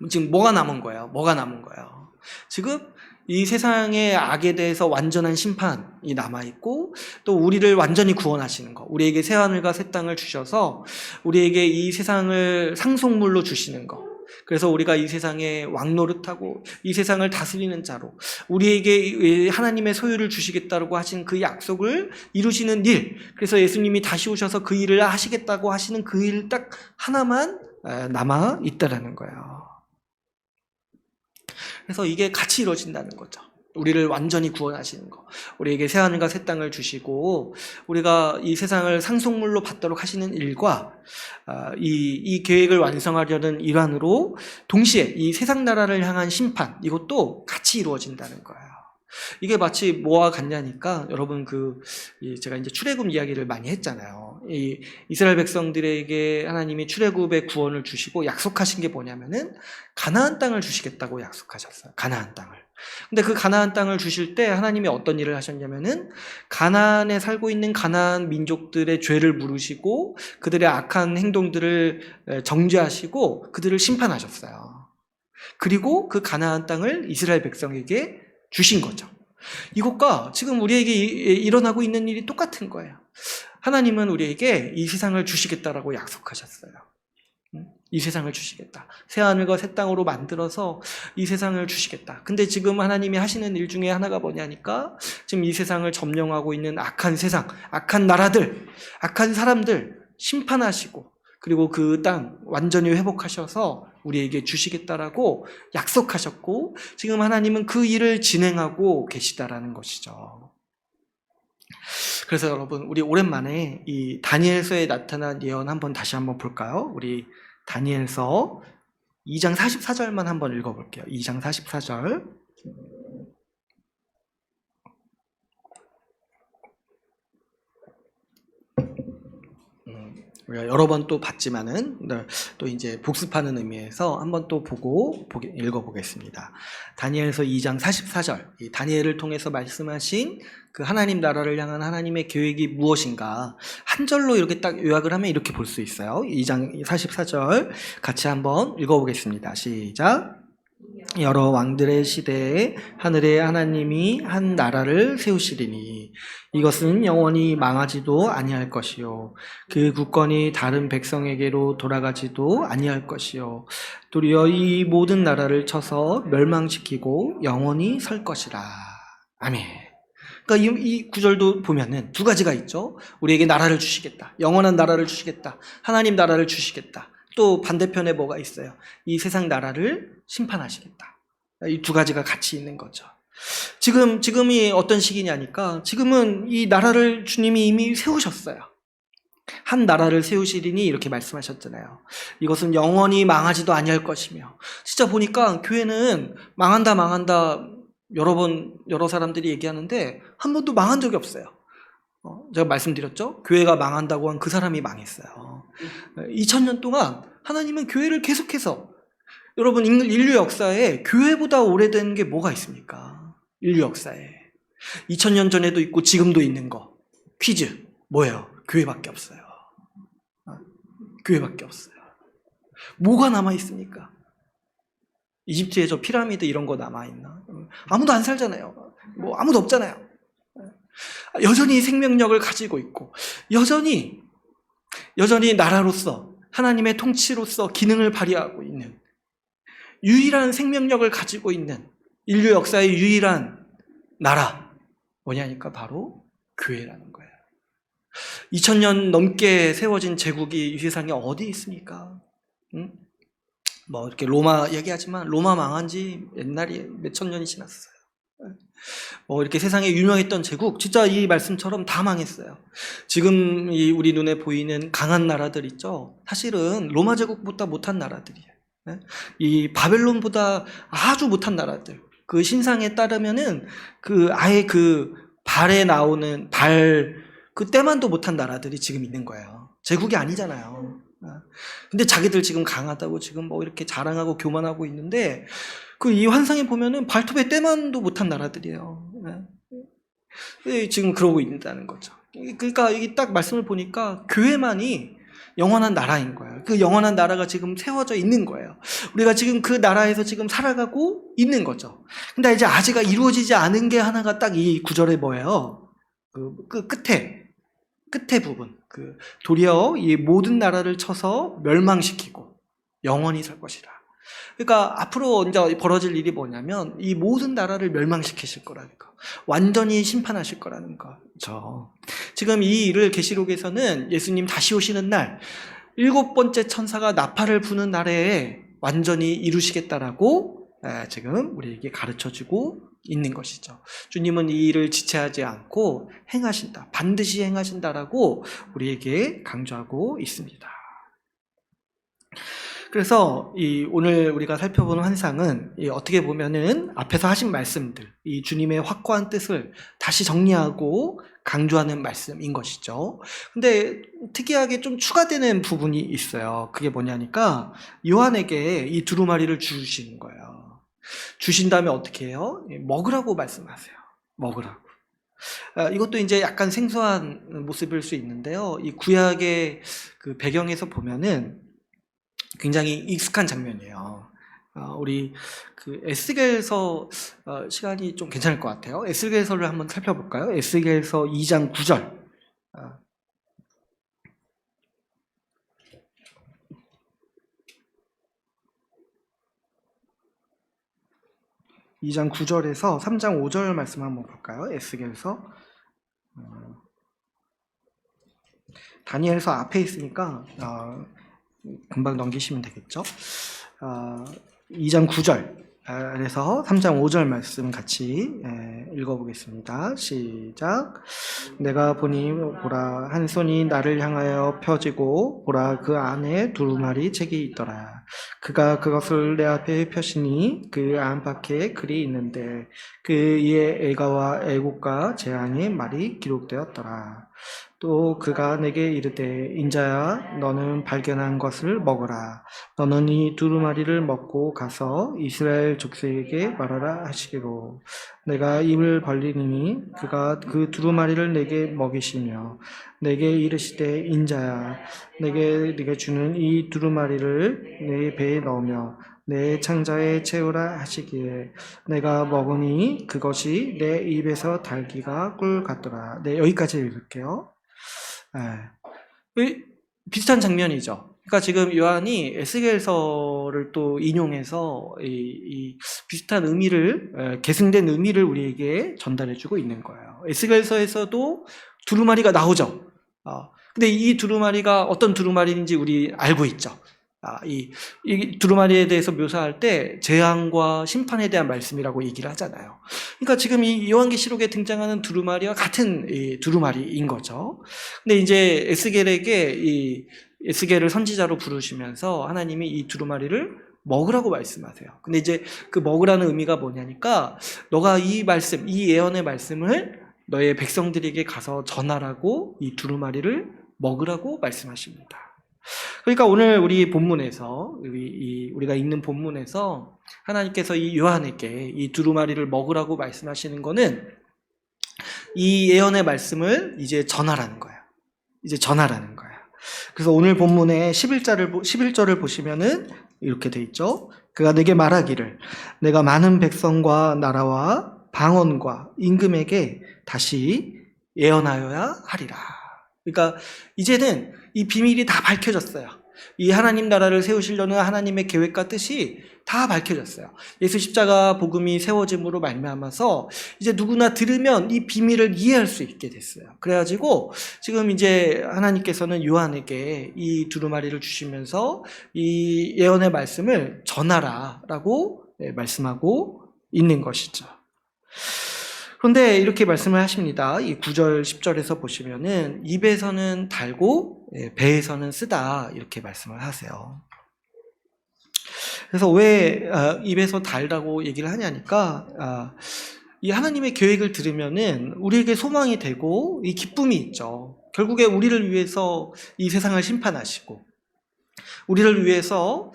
지금 뭐가 남은 거예요? 뭐가 남은 거예요? 지금 이 세상의 악에 대해서 완전한 심판이 남아있고 또 우리를 완전히 구원하시는 거, 우리에게 새하늘과 새 땅을 주셔서 우리에게 이 세상을 상속물로 주시는 거, 그래서 우리가 이 세상에 왕노릇하고 이 세상을 다스리는 자로 우리에게 하나님의 소유를 주시겠다고 하신 그 약속을 이루시는 일, 그래서 예수님이 다시 오셔서 그 일을 하시겠다고 하시는 그 일 딱 하나만 남아 있다라는 거예요. 그래서 이게 같이 이루어진다는 거죠. 우리를 완전히 구원하시는 거, 우리에게 새하늘과 새 땅을 주시고 우리가 이 세상을 상속물로 받도록 하시는 일과 이 계획을 완성하려는 일환으로 동시에 이 세상 나라를 향한 심판, 이것도 같이 이루어진다는 거예요. 이게 마치 뭐와 같냐니까, 여러분 제가 이제 출애굽 이야기를 많이 했잖아요. 이 이스라엘 백성들에게 하나님이 출애굽의 구원을 주시고 약속하신 게 뭐냐면은 가나안 땅을 주시겠다고 약속하셨어요. 가나안 땅을. 근데 그 가나안 땅을 주실 때 하나님이 어떤 일을 하셨냐면은 가나안에 살고 있는 가나안 민족들의 죄를 물으시고 그들의 악한 행동들을 정죄하시고 그들을 심판하셨어요. 그리고 그 가나안 땅을 이스라엘 백성에게 주신 거죠. 이것과 지금 우리에게 일어나고 있는 일이 똑같은 거예요. 하나님은 우리에게 이 세상을 주시겠다라고 약속하셨어요. 이 세상을 주시겠다. 새하늘과 새 땅으로 만들어서 이 세상을 주시겠다. 근데 지금 하나님이 하시는 일 중에 하나가 뭐냐니까, 지금 이 세상을 점령하고 있는 악한 세상, 악한 나라들, 악한 사람들 심판하시고 그리고 그 땅 완전히 회복하셔서 우리에게 주시겠다라고 약속하셨고 지금 하나님은 그 일을 진행하고 계시다라는 것이죠. 그래서 여러분, 우리 오랜만에 이 다니엘서에 나타난 예언 다시 한번 볼까요? 우리 다니엘서 2장 44절만 한번 읽어볼게요. 2장 44절. 우리가 여러 번 또 봤지만은 또 이제 복습하는 의미에서 한번 또 읽어보겠습니다. 다니엘서 2장 44절. 이 다니엘을 통해서 말씀하신 그 하나님 나라를 향한 하나님의 계획이 무엇인가 한 절로 이렇게 딱 요약을 하면 이렇게 볼 수 있어요. 2장 44절 같이 한번 읽어보겠습니다. 시작. 여러 왕들의 시대에 하늘의 하나님이 한 나라를 세우시리니 이것은 영원히 망하지도 아니할 것이요 그 국권이 다른 백성에게로 돌아가지도 아니할 것이요 도리어 이 모든 나라를 쳐서 멸망시키고 영원히 설 것이라. 아멘. 그러니까 이 구절도 보면은 두 가지가 있죠. 우리에게 나라를 주시겠다. 영원한 나라를 주시겠다. 하나님 나라를 주시겠다. 또 반대편에 뭐가 있어요? 이 세상 나라를 심판하시겠다. 이 두 가지가 같이 있는 거죠. 지금이 어떤 시기냐니까 지금은 이 나라를 주님이 이미 세우셨어요. 한 나라를 세우시리니 이렇게 말씀하셨잖아요. 이것은 영원히 망하지도 아니할 것이며 진짜 보니까 교회는 망한다 여러 사람들이 얘기하는데 한 번도 망한 적이 없어요. 제가 말씀드렸죠? 교회가 망한다고 한 그 사람이 망했어요. 2000년 동안 하나님은 교회를 계속해서 여러분 인류 역사에 교회보다 오래된 게 뭐가 있습니까? 인류 역사에 2000년 전에도 있고 지금도 있는 거 퀴즈 뭐예요? 교회밖에 없어요. 교회밖에 없어요. 뭐가 남아있습니까? 이집트에 저 피라미드 이런 거 남아있나? 아무도 안 살잖아요. 뭐 아무도 없잖아요. 여전히 생명력을 가지고 있고 여전히 나라로서 하나님의 통치로서 기능을 발휘하고 있는 유일한 생명력을 가지고 있는 인류 역사의 유일한 나라 뭐냐니까 바로 교회라는 거예요. 2000년 넘게 세워진 제국이 이 세상에 어디 있습니까? 응? 뭐 이렇게 로마 얘기하지만 로마 망한 지 옛날이 몇천 년이 지났어요. 이렇게 세상에 유명했던 제국 진짜 이 말씀처럼 다 망했어요. 지금 우리 눈에 보이는 강한 나라들 있죠. 사실은 로마 제국보다 못한 나라들이에요. 이 바벨론보다 아주 못한 나라들. 그 신상에 따르면은 아예 발에 나오는 그 때만도 못한 나라들이 지금 있는 거예요. 제국이 아니잖아요. 근데 자기들 지금 강하다고 지금 뭐 이렇게 자랑하고 교만하고 있는데 이 환상에 보면은 발톱의 때만도 못한 나라들이에요. 지금 그러고 있다는 거죠. 그러니까 이게 딱 말씀을 보니까 교회만이 영원한 나라인 거예요. 그 영원한 나라가 지금 세워져 있는 거예요. 우리가 지금 그 나라에서 지금 살아가고 있는 거죠. 근데 이제 아직 이루어지지 않은 게 하나가 딱 이 구절에 뭐예요? 그 끝에 부분. 도리어 이 모든 나라를 쳐서 멸망시키고 영원히 설 것이라. 그러니까 앞으로 이제 벌어질 일이 뭐냐면 이 모든 나라를 멸망시키실 거라는 거. 완전히 심판하실 거라는 거죠. 지금 이 일을 계시록에서는 예수님 다시 오시는 날 7번째 천사가 나팔을 부는 날에 완전히 이루시겠다라고 지금 우리에게 가르쳐주고 있는 것이죠. 주님은 이 일을 지체하지 않고 행하신다. 반드시 행하신다라고 우리에게 강조하고 있습니다. 그래서 오늘 우리가 살펴보는 환상은 어떻게 보면은 앞에서 하신 말씀들, 이 주님의 확고한 뜻을 다시 정리하고 강조하는 말씀인 것이죠. 근데 특이하게 좀 추가되는 부분이 있어요. 그게 뭐냐니까 요한에게 이 두루마리를 주시는 거예요. 주신 다음에 어떻게 해요? 먹으라고 말씀하세요. 먹으라고. 이것도 이제 약간 생소한 모습일 수 있는데요. 이 구약의 그 배경에서 보면은 굉장히 익숙한 장면이에요. 우리 에스겔서 시간이 좀 괜찮을 것 같아요. 에스겔서를 한번 살펴볼까요? 에스겔서 2장 9절. 2장 9절에서 3장 5절 말씀 한번 볼까요? 에스겔서. 다니엘서 앞에 있으니까 금방 넘기시면 되겠죠. 2장 9절에서 3장 5절 말씀 같이 읽어보겠습니다. 시작. 내가 보니 보라 한 손이 나를 향하여 펴지고 보라 그 안에 두루마리 책이 있더라. 그가 그것을 내 앞에 펴시니 그 안팎에 글이 있는데 그 위에 애가와 애국과 재앙의 말이 기록되었더라. 또 그가 내게 이르되 인자야 너는 발견한 것을 먹으라. 너는 이 두루마리를 먹고 가서 이스라엘 족속에게 말하라 하시기로 내가 입을 벌리니 그가 그 두루마리를 내게 먹이시며 내게 이르시되 인자야 내게 주는 이 두루마리를 내 배에 넣으며 내 창자에 채우라 하시기에 내가 먹으니 그것이 내 입에서 달기가 꿀 같더라. 네, 여기까지 읽을게요. 비슷한 장면이죠. 그러니까 지금 요한이 에스겔서를 또 인용해서 이 비슷한 의미를, 계승된 의미를 우리에게 전달해주고 있는 거예요. 에스겔서에서도 두루마리가 나오죠. 근데 이 두루마리가 어떤 두루마리인지 우리 알고 있죠. 이 두루마리에 대해서 묘사할 때 재앙과 심판에 대한 말씀이라고 얘기를 하잖아요. 그러니까 지금 이 요한계시록에 등장하는 두루마리와 같은 이 두루마리인 거죠. 근데 이제 에스겔을 선지자로 부르시면서 하나님이 이 두루마리를 먹으라고 말씀하세요. 근데 이제 그 먹으라는 의미가 뭐냐니까 너가 이 말씀, 이 예언의 말씀을 너의 백성들에게 가서 전하라고 이 두루마리를 먹으라고 말씀하십니다. 그러니까 오늘 우리 본문에서 우리가 읽는 본문에서 하나님께서 이 요한에게 이 두루마리를 먹으라고 말씀하시는 거는 이 예언의 말씀을 이제 전하라는 거예요. 이제 전하라는 거예요. 그래서 오늘 본문의 11절을 보시면은 이렇게 돼 있죠. 그가 내게 말하기를 내가 많은 백성과 나라와 방언과 임금에게 다시 예언하여야 하리라. 그러니까 이제는 이 비밀이 다 밝혀졌어요. 이 하나님 나라를 세우시려는 하나님의 계획과 뜻이 다 밝혀졌어요. 예수 십자가 복음이 세워짐으로 말미암아서 이제 누구나 들으면 이 비밀을 이해할 수 있게 됐어요. 그래가지고 지금 이제 하나님께서는 요한에게 이 두루마리를 주시면서 이 예언의 말씀을 전하라라고 말씀하고 있는 것이죠. 그런데 이렇게 말씀을 하십니다. 이 9절, 10절에서 보시면은 입에서는 달고 배에서는 쓰다 이렇게 말씀을 하세요. 그래서 왜 입에서 달다고 얘기를 하냐니까 이 하나님의 계획을 들으면은 우리에게 소망이 되고 이 기쁨이 있죠. 결국에 우리를 위해서 이 세상을 심판하시고 우리를 위해서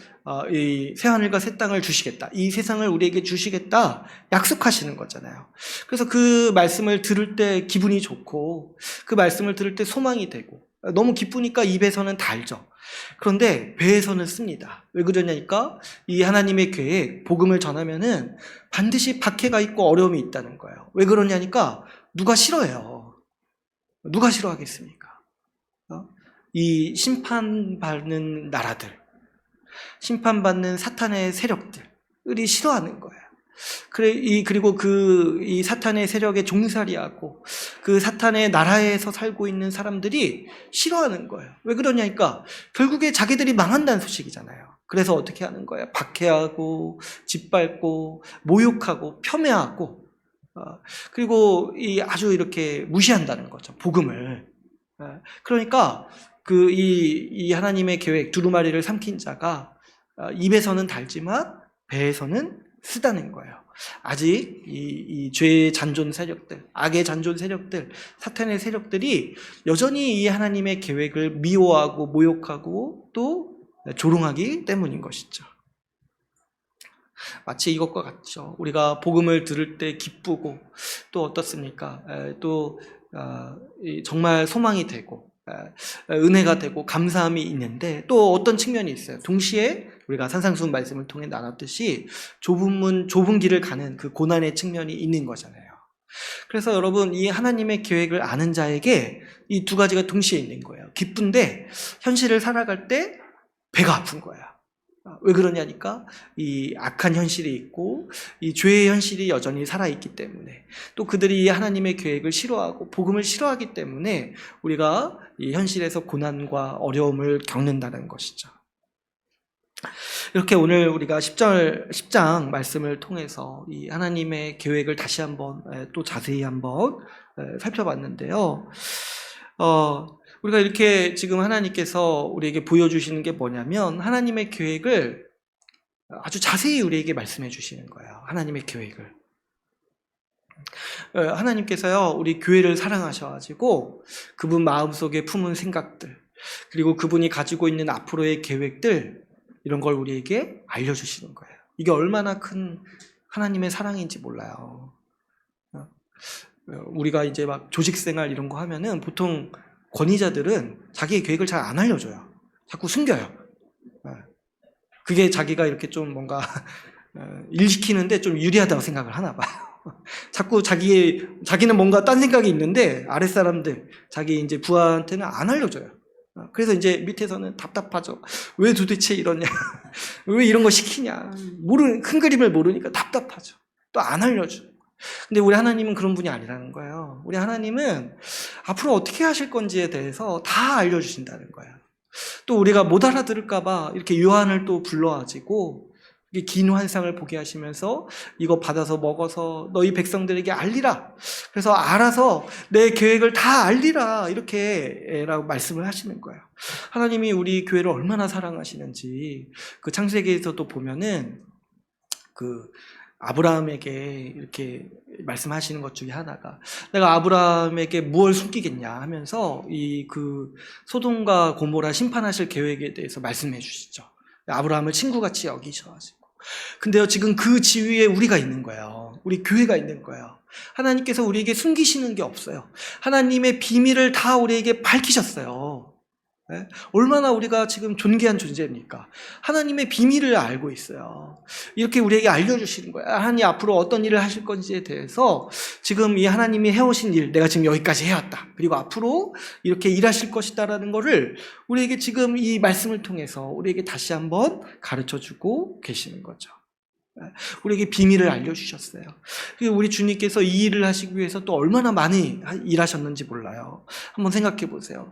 이 새하늘과 새 땅을 주시겠다. 이 세상을 우리에게 주시겠다. 약속하시는 거잖아요. 그래서 그 말씀을 들을 때 기분이 좋고 그 말씀을 들을 때 소망이 되고 너무 기쁘니까 입에서는 달죠. 그런데 배에서는 씁니다. 왜 그러냐니까 이 하나님의 계획, 복음을 전하면은 반드시 박해가 있고 어려움이 있다는 거예요. 왜 그러냐니까 누가 싫어해요. 누가 싫어하겠습니까? 이 심판받는 나라들, 심판받는 사탄의 세력들이 싫어하는 거예요. 그리고 이 사탄의 세력에 종살이하고 그 사탄의 나라에서 살고 있는 사람들이 싫어하는 거예요. 왜 그러냐니까 결국에 자기들이 망한다는 소식이잖아요. 그래서 어떻게 하는 거예요? 박해하고 짓밟고 모욕하고 폄훼하고 그리고 아주 이렇게 무시한다는 거죠. 복음을. 그러니까 이 하나님의 계획 두루마리를 삼킨 자가 입에서는 달지만 배에서는 쓰다는 거예요. 아직 이 죄의 잔존 세력들, 악의 잔존 세력들, 사탄의 세력들이 여전히 이 하나님의 계획을 미워하고 모욕하고 또 조롱하기 때문인 것이죠. 마치 이것과 같죠. 우리가 복음을 들을 때 기쁘고 또 어떻습니까? 또 정말 소망이 되고 은혜가 되고 감사함이 있는데 또 어떤 측면이 있어요. 동시에 우리가 산상수훈 말씀을 통해 나눴듯이 좁은 길을 가는 그 고난의 측면이 있는 거잖아요. 그래서 여러분 이 하나님의 계획을 아는 자에게 이 두 가지가 동시에 있는 거예요. 기쁜데 현실을 살아갈 때 배가 아픈 거야. 왜 그러냐니까 이 악한 현실이 있고 이 죄의 현실이 여전히 살아있기 때문에 또 그들이 이 하나님의 계획을 싫어하고 복음을 싫어하기 때문에 우리가 이 현실에서 고난과 어려움을 겪는다는 것이죠. 이렇게 오늘 우리가 10장 말씀을 통해서 이 하나님의 계획을 다시 한번 또 자세히 한번 살펴봤는데요. 우리가 이렇게 지금 하나님께서 우리에게 보여주시는 게 뭐냐면 하나님의 계획을 아주 자세히 우리에게 말씀해 주시는 거예요. 하나님의 계획을. 하나님께서요, 우리 교회를 사랑하셔가지고 그분 마음속에 품은 생각들, 그리고 그분이 가지고 있는 앞으로의 계획들, 이런 걸 우리에게 알려주시는 거예요. 이게 얼마나 큰 하나님의 사랑인지 몰라요. 우리가 이제 막 조직생활 이런 거 하면은 보통 권위자들은 자기의 계획을 잘 안 알려줘요. 자꾸 숨겨요. 그게 자기가 이렇게 좀 뭔가 일 시키는데 좀 유리하다고 생각을 하나 봐요. 자꾸 자기는 뭔가 딴 생각이 있는데 아랫사람들, 자기 이제 부하한테는 안 알려줘요. 그래서 이제 밑에서는 답답하죠. 왜 도대체 이러냐? 왜 이런 거 시키냐? 큰 그림을 모르니까 답답하죠. 또 안 알려줘. 근데 우리 하나님은 그런 분이 아니라는 거예요. 우리 하나님은 앞으로 어떻게 하실 건지에 대해서 다 알려주신다는 거예요. 또 우리가 못 알아들을까봐 이렇게 요한을 또 불러가지고 긴 환상을 보게 하시면서 이거 받아서 먹어서 너희 백성들에게 알리라. 그래서 알아서 내 계획을 다 알리라. 이렇게 라고 말씀을 하시는 거예요. 하나님이 우리 교회를 얼마나 사랑하시는지 그 창세기에서도 보면은 그 아브라함에게 이렇게 말씀하시는 것 중에 하나가 내가 아브라함에게 무엇을 숨기겠냐 하면서 그 소돔과 고모라 심판하실 계획에 대해서 말씀해 주시죠. 아브라함을 친구같이 여기셔가지고. 근데요, 지금 그 지위에 우리가 있는 거예요. 우리 교회가 있는 거예요. 하나님께서 우리에게 숨기시는 게 없어요. 하나님의 비밀을 다 우리에게 밝히셨어요. 네? 얼마나 우리가 지금 존귀한 존재입니까? 하나님의 비밀을 알고 있어요. 이렇게 우리에게 알려주시는 거예요. 하나님 앞으로 어떤 일을 하실 건지에 대해서 지금 이 하나님이 해오신 일, 내가 지금 여기까지 해왔다. 그리고 앞으로 이렇게 일하실 것이다라는 거를 우리에게 지금 이 말씀을 통해서 우리에게 다시 한번 가르쳐주고 계시는 거죠. 우리에게 비밀을 알려주셨어요. 우리 주님께서 이 일을 하시기 위해서 또 얼마나 많이 일하셨는지 몰라요. 한번 생각해 보세요.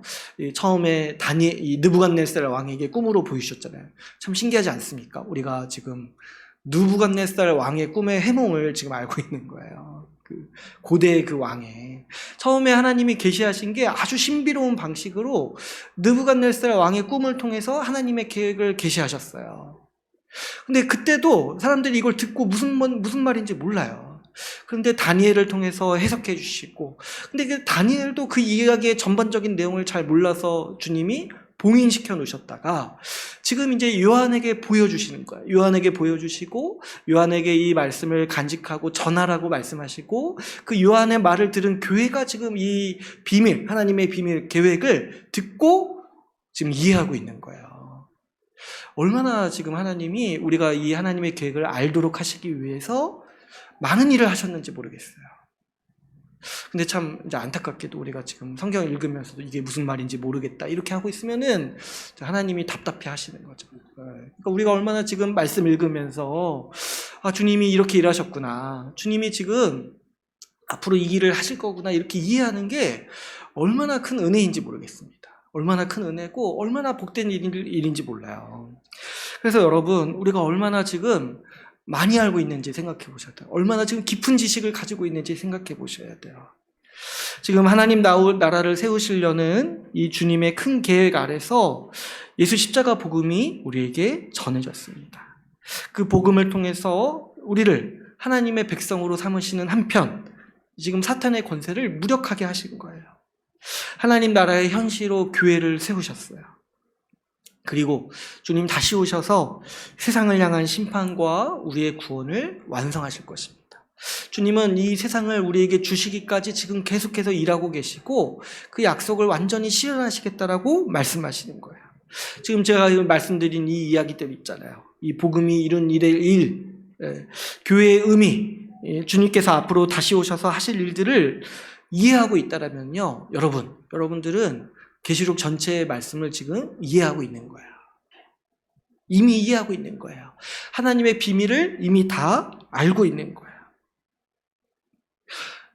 처음에 이 느부갓네살 왕에게 꿈으로 보이셨잖아요. 참 신기하지 않습니까? 우리가 지금 느부갓네살 왕의 꿈의 해몽을 지금 알고 있는 거예요. 그 고대의 그 왕의 처음에 하나님이 계시하신 게 아주 신비로운 방식으로 느부갓네살 왕의 꿈을 통해서 하나님의 계획을 계시하셨어요. 근데 그때도 사람들이 이걸 듣고 무슨 말인지 몰라요. 그런데 다니엘을 통해서 해석해 주시고, 근데 그 다니엘도 그 이야기의 전반적인 내용을 잘 몰라서 주님이 봉인시켜 놓으셨다가 지금 이제 요한에게 보여주시는 거예요. 요한에게 보여주시고 요한에게 이 말씀을 간직하고 전하라고 말씀하시고 그 요한의 말을 들은 교회가 지금 이 비밀, 하나님의 비밀 계획을 듣고 지금 이해하고 있는 거예요. 얼마나 지금 하나님이 우리가 이 하나님의 계획을 알도록 하시기 위해서 많은 일을 하셨는지 모르겠어요. 근데 참 이제 안타깝게도 우리가 지금 성경 읽으면서도 이게 무슨 말인지 모르겠다 이렇게 하고 있으면은 하나님이 답답해 하시는 거죠. 그러니까 우리가 얼마나 지금 말씀 읽으면서 주님이 이렇게 일하셨구나, 주님이 지금 앞으로 이 일을 하실 거구나 이렇게 이해하는 게 얼마나 큰 은혜인지 모르겠습니다. 얼마나 큰 은혜고 얼마나 복된 일인지 몰라요. 그래서 여러분, 우리가 얼마나 지금 많이 알고 있는지 생각해 보셔야 돼요. 얼마나 지금 깊은 지식을 가지고 있는지 생각해 보셔야 돼요. 지금 하나님 나라를 세우시려는 이 주님의 큰 계획 아래서 예수 십자가 복음이 우리에게 전해졌습니다. 그 복음을 통해서 우리를 하나님의 백성으로 삼으시는 한편 지금 사탄의 권세를 무력하게 하신 거예요. 하나님 나라의 현시로 교회를 세우셨어요. 그리고 주님 다시 오셔서 세상을 향한 심판과 우리의 구원을 완성하실 것입니다. 주님은 이 세상을 우리에게 주시기까지 지금 계속해서 일하고 계시고 그 약속을 완전히 실현하시겠다라고 말씀하시는 거예요. 지금 제가 말씀드린 이 이야기들 있잖아요. 이 복음이 이룬 일의 일, 교회의 의미, 주님께서 앞으로 다시 오셔서 하실 일들을 이해하고 있다라면요, 여러분들은 계시록 전체의 말씀을 지금 이해하고 있는 거예요. 이미 이해하고 있는 거예요. 하나님의 비밀을 이미 다 알고 있는 거예요.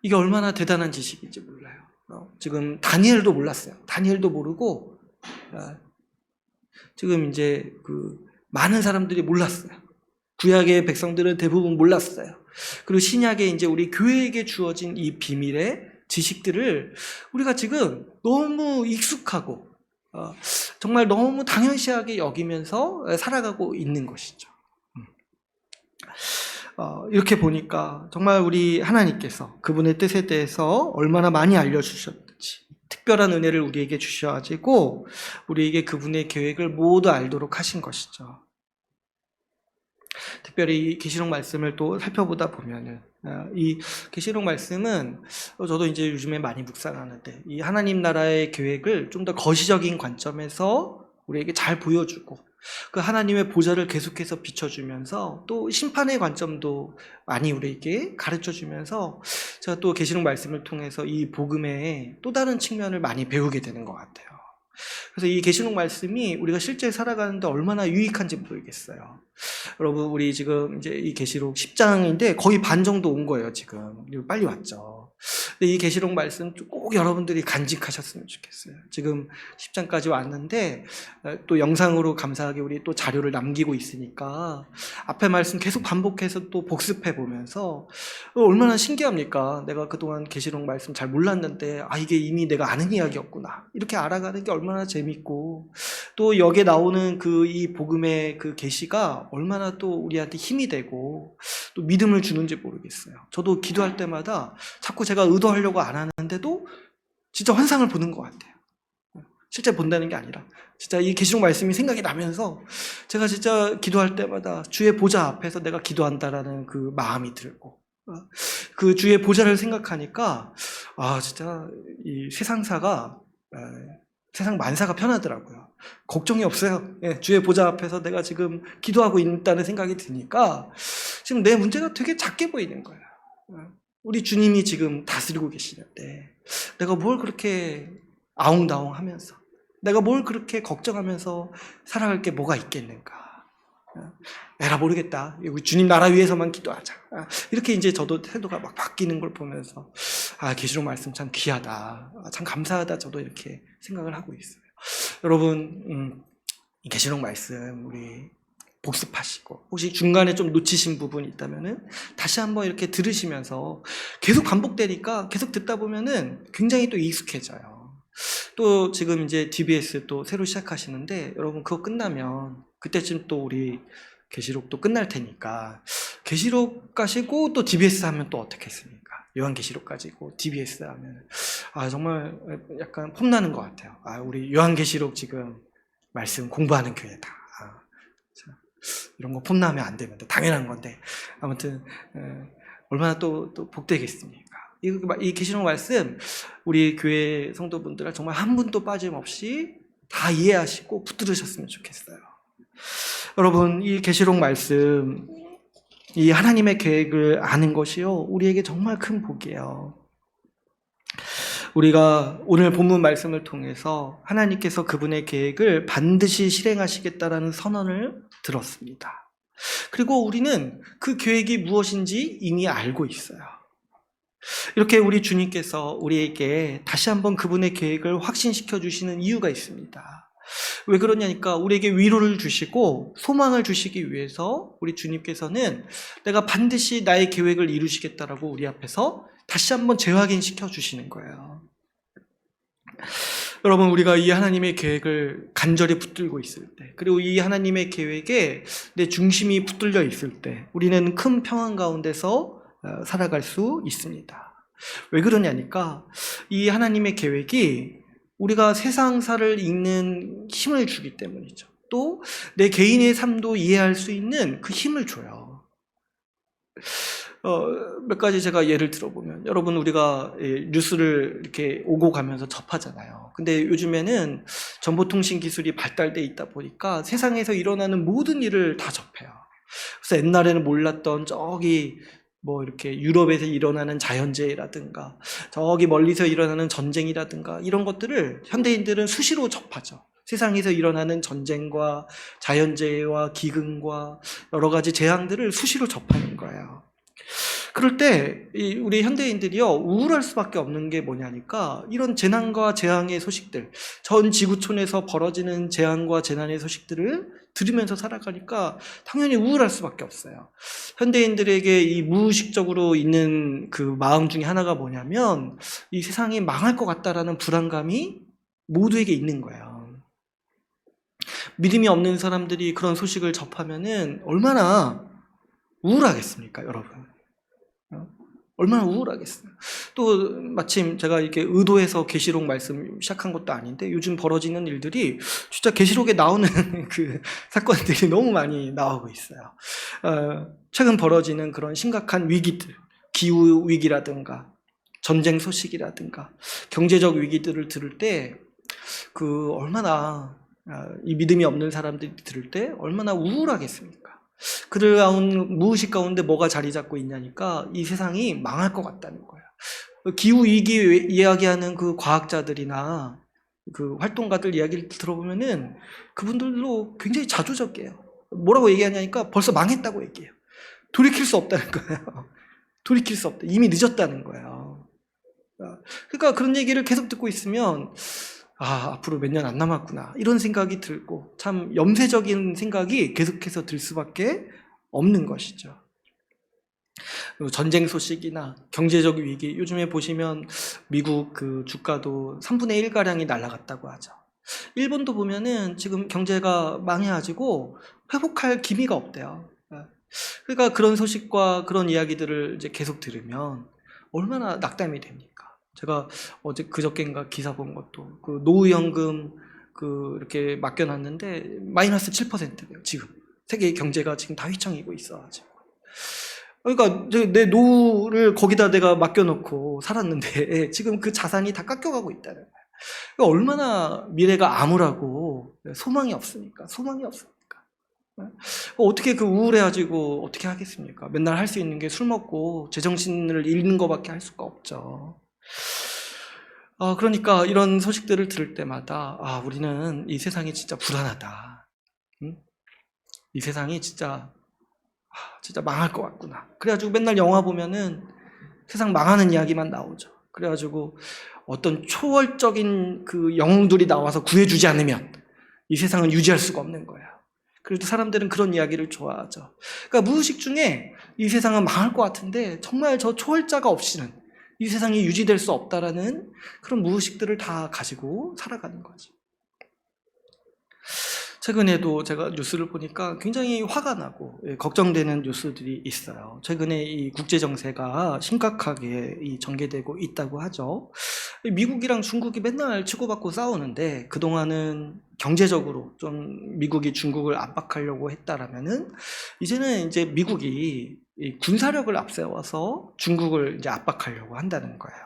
이게 얼마나 대단한 지식인지 몰라요. 지금 다니엘도 몰랐어요. 다니엘도 모르고 지금 이제 많은 사람들이 몰랐어요. 구약의 백성들은 대부분 몰랐어요. 그리고 신약에 이제 우리 교회에게 주어진 이 비밀의 지식들을 우리가 지금 너무 익숙하고 정말 너무 당연시하게 여기면서 살아가고 있는 것이죠. 이렇게 보니까 정말 우리 하나님께서 그분의 뜻에 대해서 얼마나 많이 알려주셨는지, 특별한 은혜를 우리에게 주셔가지고 우리에게 그분의 계획을 모두 알도록 하신 것이죠. 특별히 이 계시록 말씀을 또 살펴보다 보면은, 이 계시록 말씀은 저도 이제 요즘에 많이 묵상하는데, 이 하나님 나라의 계획을 좀 더 거시적인 관점에서 우리에게 잘 보여주고, 그 하나님의 보좌를 계속해서 비춰주면서 또 심판의 관점도 많이 우리에게 가르쳐주면서, 제가 또 계시록 말씀을 통해서 이 복음의 또 다른 측면을 많이 배우게 되는 것 같아요. 그래서 이 계시록 말씀이 우리가 실제 살아가는데 얼마나 유익한지 모르겠어요. 여러분, 우리 지금 이제 이 계시록 10장인데 거의 반 정도 온 거예요, 지금. 빨리 왔죠. 근데 이 계시록 말씀 꼭 여러분들이 간직하셨으면 좋겠어요. 지금 10장까지 왔는데 또 영상으로 감사하게 우리 또 자료를 남기고 있으니까 앞에 말씀 계속 반복해서 또 복습해 보면서 얼마나 신기합니까? 내가 그동안 계시록 말씀 잘 몰랐는데 이게 이미 내가 아는 이야기였구나. 이렇게 알아가는 게 얼마나 재밌고, 또 여기에 나오는 이 복음의 그 계시가 얼마나 또 우리한테 힘이 되고 또 믿음을 주는지 모르겠어요. 저도 기도할 때마다 자꾸 제가 의도하려고 안 하는데도 진짜 환상을 보는 것 같아요. 실제 본다는 게 아니라 진짜 이 계시록 말씀이 생각이 나면서 제가 진짜 기도할 때마다 주의 보좌 앞에서 내가 기도한다라는 그 마음이 들고, 그 주의 보좌를 생각하니까 진짜 이 세상 만사가 편하더라고요. 걱정이 없어요. 주의 보좌 앞에서 내가 지금 기도하고 있다는 생각이 드니까 지금 내 문제가 되게 작게 보이는 거예요. 우리 주님이 지금 다스리고 계시는데 내가 뭘 그렇게 아웅다웅하면서, 내가 뭘 그렇게 걱정하면서 살아갈 게 뭐가 있겠는가. 에라 모르겠다. 우리 주님 나라 위해서만 기도하자. 이렇게 이제 저도 태도가 막 바뀌는 걸 보면서 계시록 말씀 참 귀하다. 참 감사하다. 저도 이렇게 생각을 하고 있어요. 여러분, 이 계시록 말씀 우리 복습하시고, 혹시 중간에 좀 놓치신 부분이 있다면은 다시 한번 이렇게 들으시면서, 계속 반복되니까 계속 듣다 보면은 굉장히 또 익숙해져요. 또 지금 이제 DBS 또 새로 시작하시는데, 여러분 그거 끝나면 그때쯤 또 우리 계시록도 끝날 테니까, 계시록 가시고 또 DBS 하면 또 어떻겠습니까? 요한계시록 가지고 DBS 하면 정말 약간 폼나는 것 같아요. 우리 요한계시록 지금 말씀 공부하는 교회다. 이런 거 폼나면 안 되는데 당연한 건데, 아무튼 얼마나 또 복되겠습니까? 이 계시록 말씀 우리 교회 성도분들 정말 한 분도 빠짐없이 다 이해하시고 붙들으셨으면 좋겠어요. 여러분, 이 계시록 말씀, 이 하나님의 계획을 아는 것이요, 우리에게 정말 큰 복이에요. 우리가 오늘 본문 말씀을 통해서 하나님께서 그분의 계획을 반드시 실행하시겠다라는 선언을 들었습니다. 그리고 우리는 그 계획이 무엇인지 이미 알고 있어요. 이렇게 우리 주님께서 우리에게 다시 한번 그분의 계획을 확신시켜 주시는 이유가 있습니다. 왜 그러냐니까, 우리에게 위로를 주시고 소망을 주시기 위해서 우리 주님께서는 내가 반드시 나의 계획을 이루시겠다라고 우리 앞에서 다시 한번 재확인시켜 주시는 거예요. 여러분, 우리가 이 하나님의 계획을 간절히 붙들고 있을 때, 그리고 이 하나님의 계획에 내 중심이 붙들려 있을 때, 우리는 큰 평안 가운데서 살아갈 수 있습니다. 왜 그러냐니까, 이 하나님의 계획이 우리가 세상사를 읽는 힘을 주기 때문이죠. 또 내 개인의 삶도 이해할 수 있는 그 힘을 줘요. 몇 가지 제가 예를 들어보면, 여러분, 우리가 뉴스를 이렇게 오고 가면서 접하잖아요. 근데 요즘에는 정보통신 기술이 발달돼 있다 보니까 세상에서 일어나는 모든 일을 다 접해요. 그래서 옛날에는 몰랐던 저기 이렇게 유럽에서 일어나는 자연재해라든가, 저기 멀리서 일어나는 전쟁이라든가, 이런 것들을 현대인들은 수시로 접하죠. 세상에서 일어나는 전쟁과 자연재해와 기근과 여러 가지 재앙들을 수시로 접하는 거예요. 그럴 때 우리 현대인들이요, 우울할 수밖에 없는 게 뭐냐니까, 이런 재난과 재앙의 소식들, 전 지구촌에서 벌어지는 재앙과 재난의 소식들을 들으면서 살아가니까 당연히 우울할 수밖에 없어요. 현대인들에게 이 무의식적으로 있는 그 마음 중에 하나가 뭐냐면, 이 세상이 망할 것 같다라는 불안감이 모두에게 있는 거예요. 믿음이 없는 사람들이 그런 소식을 접하면은 얼마나 우울하겠습니까, 여러분? 얼마나 우울하겠어요. 또 마침 제가 이렇게 의도해서 계시록 말씀 시작한 것도 아닌데 요즘 벌어지는 일들이 진짜 계시록에 나오는 그 사건들이 너무 많이 나오고 있어요. 최근 벌어지는 그런 심각한 위기들, 기후 위기라든가 전쟁 소식이라든가 경제적 위기들을 들을 때 그 얼마나 이 믿음이 없는 사람들이 들을 때 얼마나 우울하겠습니까? 그들 무의식 가운데 뭐가 자리 잡고 있냐니까 이 세상이 망할 것 같다는 거예요. 기후 위기 이야기하는 그 과학자들이나 그 활동가들 이야기를 들어보면은 그분들도 굉장히 자조적이에요. 뭐라고 얘기하냐니까 벌써 망했다고 얘기해요. 돌이킬 수 없다는 거예요. 돌이킬 수 없다. 이미 늦었다는 거예요. 그러니까 그런 얘기를 계속 듣고 있으면 앞으로 몇 년 안 남았구나 이런 생각이 들고 참 염세적인 생각이 계속해서 들 수밖에 없는 것이죠. 전쟁 소식이나 경제적 위기, 요즘에 보시면 미국 그 주가도 3분의 1가량이 날아갔다고 하죠. 일본도 보면은 지금 경제가 망해가지고 회복할 기미가 없대요. 그러니까 그런 소식과 그런 이야기들을 이제 계속 들으면 얼마나 낙담이 됩니까? 제가 어제 그저께인가 기사 본 것도 그 노후연금 그 이렇게 맡겨놨는데 마이너스 7%예요. 지금 세계 경제가 지금 다 휘청이고 있어가지고. 그러니까 내 노후를 거기다 내가 맡겨놓고 살았는데 지금 그 자산이 다 깎여가고 있다는 거예요. 그러니까 얼마나 미래가 암울하고 소망이 없으니까. 어떻게 그 우울해가지고 어떻게 하겠습니까? 맨날 할 수 있는 게 술 먹고 제정신을 잃는 것밖에 할 수가 없죠. 그러니까 이런 소식들을 들을 때마다 우리는 이 세상이 진짜 불안하다. 응? 이 세상이 진짜 망할 것 같구나. 그래가지고 맨날 영화 보면은 세상 망하는 이야기만 나오죠. 그래가지고 어떤 초월적인 그 영웅들이 나와서 구해주지 않으면 이 세상은 유지할 수가 없는 거예요. 그래도 사람들은 그런 이야기를 좋아하죠. 그러니까 무의식 중에 이 세상은 망할 것 같은데 정말 저 초월자가 없이는 이 세상이 유지될 수 없다라는 그런 무의식들을 다 가지고 살아가는 거죠. 최근에도 제가 뉴스를 보니까 굉장히 화가 나고 걱정되는 뉴스들이 있어요. 최근에 이 국제 정세가 심각하게 전개되고 있다고 하죠. 미국이랑 중국이 맨날 치고받고 싸우는데 그동안은 경제적으로 좀 미국이 중국을 압박하려고 했다라면은 이제는 이제 미국이 군사력을 앞세워서 중국을 이제 압박하려고 한다는 거예요.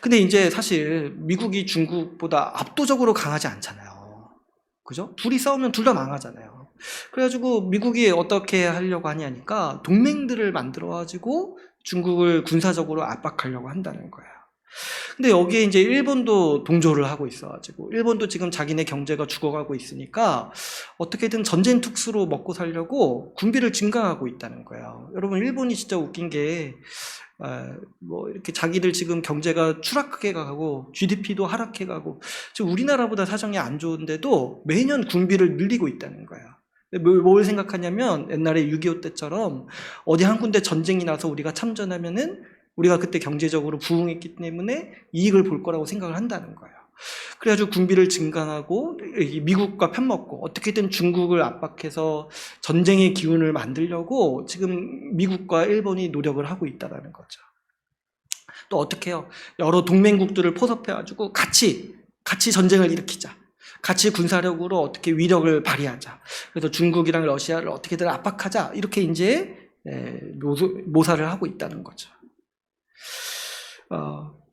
근데 이제 사실 미국이 중국보다 압도적으로 강하지 않잖아요. 그죠? 둘이 싸우면 둘 다 망하잖아요. 그래가지고 미국이 어떻게 하려고 하냐니까 동맹들을 만들어가지고 중국을 군사적으로 압박하려고 한다는 거예요. 근데 여기에 이제 일본도 동조를 하고 있어가지고 일본도 지금 자기네 경제가 죽어가고 있으니까 어떻게든 전쟁 특수로 먹고 살려고 군비를 증강하고 있다는 거예요. 여러분 일본이 진짜 웃긴 게 뭐 이렇게 자기들 지금 경제가 추락해 가고 GDP도 하락해 가고 지금 우리나라보다 사정이 안 좋은데도 매년 군비를 늘리고 있다는 거예요. 뭘 생각하냐면 옛날에 6.25 때처럼 어디 한 군데 전쟁이 나서 우리가 참전하면은 우리가 그때 경제적으로 부흥했기 때문에 이익을 볼 거라고 생각을 한다는 거예요. 그래가지고 군비를 증강하고 미국과 편먹고 어떻게든 중국을 압박해서 전쟁의 기운을 만들려고 지금 미국과 일본이 노력을 하고 있다는 거죠. 또 어떻게 해요? 여러 동맹국들을 포섭해가지고 같이 전쟁을 일으키자. 같이 군사력으로 어떻게 위력을 발휘하자. 그래서 중국이랑 러시아를 어떻게든 압박하자. 이렇게 이제 모사를 하고 있다는 거죠.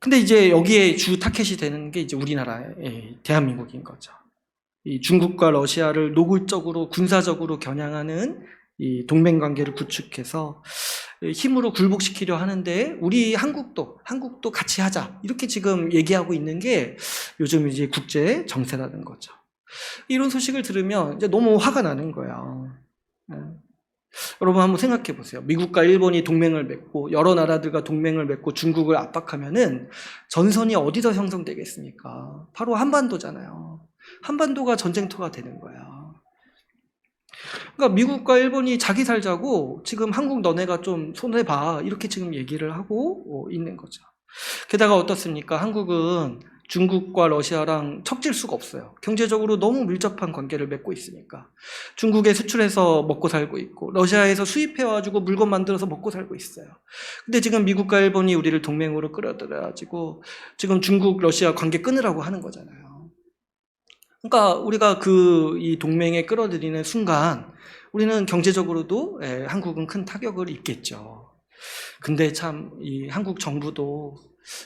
근데 이제 여기에 주 타켓이 되는 게 이제 우리나라의 대한민국인 거죠. 이 중국과 러시아를 노골적으로 군사적으로 겨냥하는 이 동맹 관계를 구축해서 힘으로 굴복시키려 하는데 우리 한국도 같이 하자 이렇게 지금 얘기하고 있는 게 요즘 이제 국제 정세라는 거죠. 이런 소식을 들으면 이제 너무 화가 나는 거예요. 여러분 한번 생각해 보세요. 미국과 일본이 동맹을 맺고 여러 나라들과 동맹을 맺고 중국을 압박하면은 전선이 어디서 형성되겠습니까? 바로 한반도잖아요. 한반도가 전쟁터가 되는 거야. 그러니까 미국과 일본이 자기 살자고 지금 한국 너네가 좀 손해봐 이렇게 지금 얘기를 하고 있는 거죠. 게다가 어떻습니까? 한국은 중국과 러시아랑 척질 수가 없어요. 경제적으로 너무 밀접한 관계를 맺고 있으니까. 중국에 수출해서 먹고 살고 있고 러시아에서 수입해가지고 물건 만들어서 먹고 살고 있어요. 근데 지금 미국과 일본이 우리를 동맹으로 끌어들여가지고 지금 중국, 러시아 관계 끊으라고 하는 거잖아요. 그러니까 우리가 이 동맹에 끌어들이는 순간 우리는 경제적으로도 한국은 큰 타격을 입겠죠. 근데 참 이 한국 정부도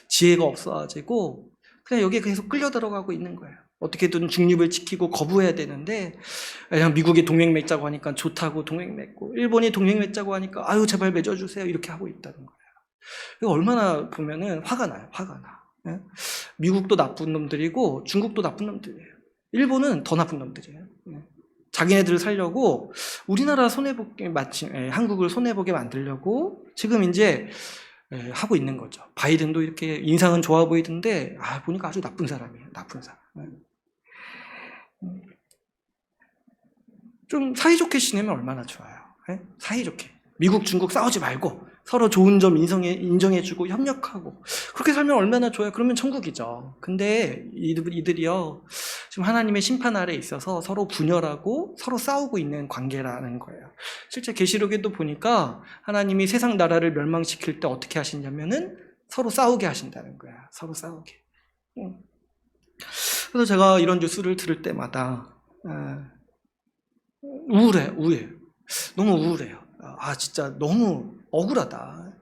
지혜가 없어가지고 그냥 여기에 계속 끌려 들어가고 있는 거예요. 어떻게든 중립을 지키고 거부해야 되는데 그냥 미국이 동맹 맺자고 하니까 좋다고 동맹 맺고 일본이 동맹 맺자고 하니까 아유 제발 맺어주세요 이렇게 하고 있다는 거예요. 이거 얼마나 보면은 화가 나요. 화가 나. 예? 미국도 나쁜 놈들이고 중국도 나쁜 놈들이에요. 일본은 더 나쁜 놈들이에요. 예. 자기네들을 살려고 우리나라 손해보게 한국을 손해보게 만들려고 지금 이제 하고 있는 거죠. 바이든도 이렇게 인상은 좋아 보이던데 보니까 아주 나쁜 사람이에요. 나쁜 사람. 좀 사이좋게 지내면 얼마나 좋아요. 사이좋게. 미국, 중국 싸우지 말고 서로 좋은 점 인정해주고 협력하고 그렇게 살면 얼마나 좋아요. 그러면 천국이죠. 근데 이들이요 지금 하나님의 심판 아래에 있어서 서로 분열하고 서로 싸우고 있는 관계라는 거예요. 실제 계시록에도 보니까 하나님이 세상 나라를 멸망시킬 때 어떻게 하시냐면은 서로 싸우게 하신다는 거야. 서로 싸우게. 그래서 제가 이런 뉴스를 들을 때마다 우울해요. 너무 우울해요. 진짜 너무 억울하다.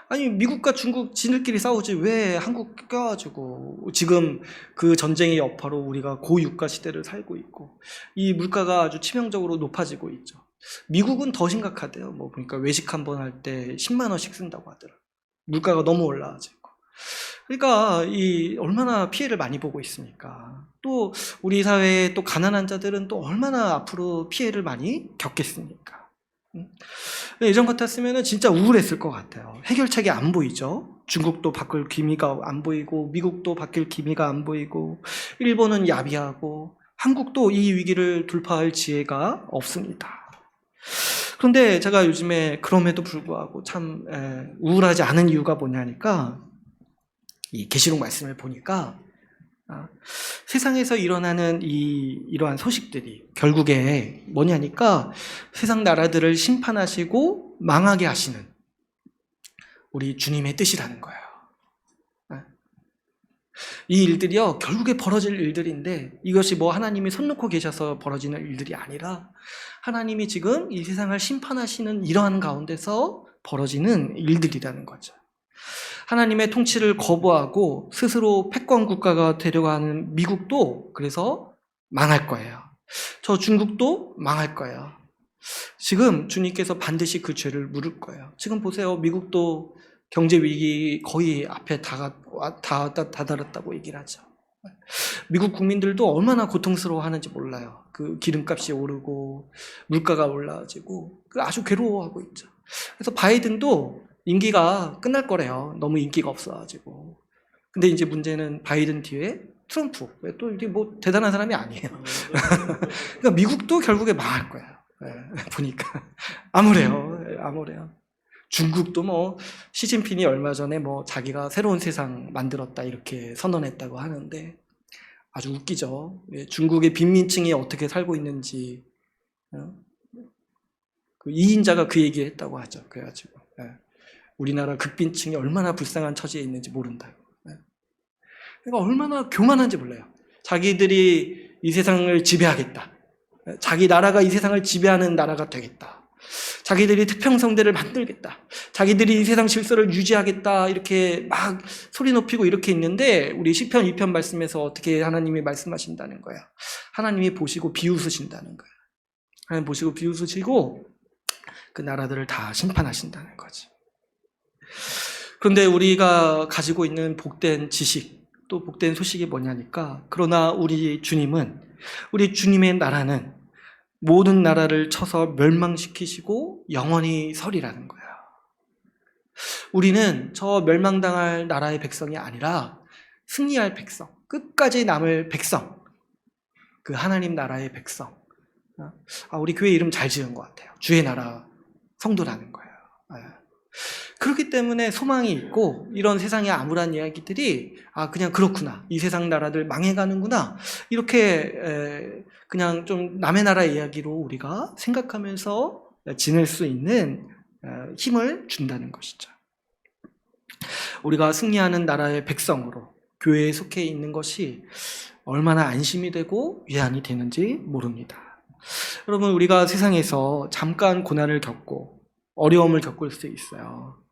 아니 미국과 중국 지들끼리 싸우지 왜 한국 껴가지고 지금 그 전쟁의 여파로 우리가 고유가 시대를 살고 있고 이 물가가 아주 치명적으로 높아지고 있죠. 미국은 더 심각하대요. 뭐 보니까 외식 한번 할 때 10만 원씩 쓴다고 하더라고요. 물가가 너무 올라가지고. 그러니까 얼마나 피해를 많이 보고 있습니까? 또 우리 사회에 또 가난한 자들은 또 얼마나 앞으로 피해를 많이 겪겠습니까? 예전 같았으면 진짜 우울했을 것 같아요. 해결책이 안 보이죠. 중국도 바뀔 기미가 안 보이고 미국도 바뀔 기미가 안 보이고 일본은 야비하고 한국도 이 위기를 돌파할 지혜가 없습니다. 그런데 제가 요즘에 그럼에도 불구하고 참 우울하지 않은 이유가 뭐냐니까 이 계시록 말씀을 보니까 세상에서 일어나는 이러한 소식들이 결국에 뭐냐니까 세상 나라들을 심판하시고 망하게 하시는 우리 주님의 뜻이라는 거예요. 이 일들이요 결국에 벌어질 일들인데 이것이 뭐 하나님이 손 놓고 계셔서 벌어지는 일들이 아니라 하나님이 지금 이 세상을 심판하시는 이러한 가운데서 벌어지는 일들이라는 거죠. 하나님의 통치를 거부하고 스스로 패권 국가가 되려고 하는 미국도 그래서 망할 거예요. 저 중국도 망할 거예요. 지금 주님께서 반드시 그 죄를 물을 거예요. 지금 보세요. 미국도 경제 위기 거의 앞에 다다랐다고 얘기를 하죠. 미국 국민들도 얼마나 고통스러워 하는지 몰라요. 그 기름값이 오르고 물가가 올라가지고 아주 괴로워하고 있죠. 그래서 바이든도 임기가 끝날 거래요. 너무 인기가 없어가지고. 근데 이제 문제는 바이든 뒤에 트럼프. 또 이게 뭐 대단한 사람이 아니에요. 그러니까 미국도 결국에 망할 거예요. 보니까. 아무래요. 중국도 뭐 시진핑이 얼마 전에 뭐 자기가 새로운 세상 만들었다 이렇게 선언했다고 하는데 아주 웃기죠. 중국의 빈민층이 어떻게 살고 있는지 그 2인자가 그 얘기를 했다고 하죠. 그래가지고 우리나라 극빈층이 얼마나 불쌍한 처지에 있는지 모른다고. 그러니까 얼마나 교만한지 몰라요. 자기들이 이 세상을 지배하겠다. 자기 나라가 이 세상을 지배하는 나라가 되겠다. 자기들이 태평성대를 만들겠다. 자기들이 이 세상 질서를 유지하겠다. 이렇게 막 소리 높이고 이렇게 있는데 우리 시편 2편 말씀에서 어떻게 하나님이 말씀하신다는 거예요. 하나님이 보시고 비웃으신다는 거예요. 하나님 보시고 비웃으시고 그 나라들을 다 심판하신다는 거지. 그런데 우리가 가지고 있는 복된 지식 또 복된 소식이 뭐냐니까 그러나 우리 주님의 나라는 모든 나라를 쳐서 멸망시키시고 영원히 서리라는 거예요. 우리는 저 멸망당할 나라의 백성이 아니라 승리할 백성, 끝까지 남을 백성, 그 하나님 나라의 백성. 우리 교회 이름 잘 지은 것 같아요. 주의 나라 성도라는 거예요. 그렇기 때문에 소망이 있고 이런 세상의 암울한 이야기들이 그냥 그렇구나, 이 세상 나라들 망해가는구나, 이렇게 그냥 좀 남의 나라 이야기로 우리가 생각하면서 지낼 수 있는 힘을 준다는 것이죠. 우리가 승리하는 나라의 백성으로 교회에 속해 있는 것이 얼마나 안심이 되고 위안이 되는지 모릅니다. 여러분, 우리가 세상에서 잠깐 고난을 겪고 어려움을 겪을 수 있어요.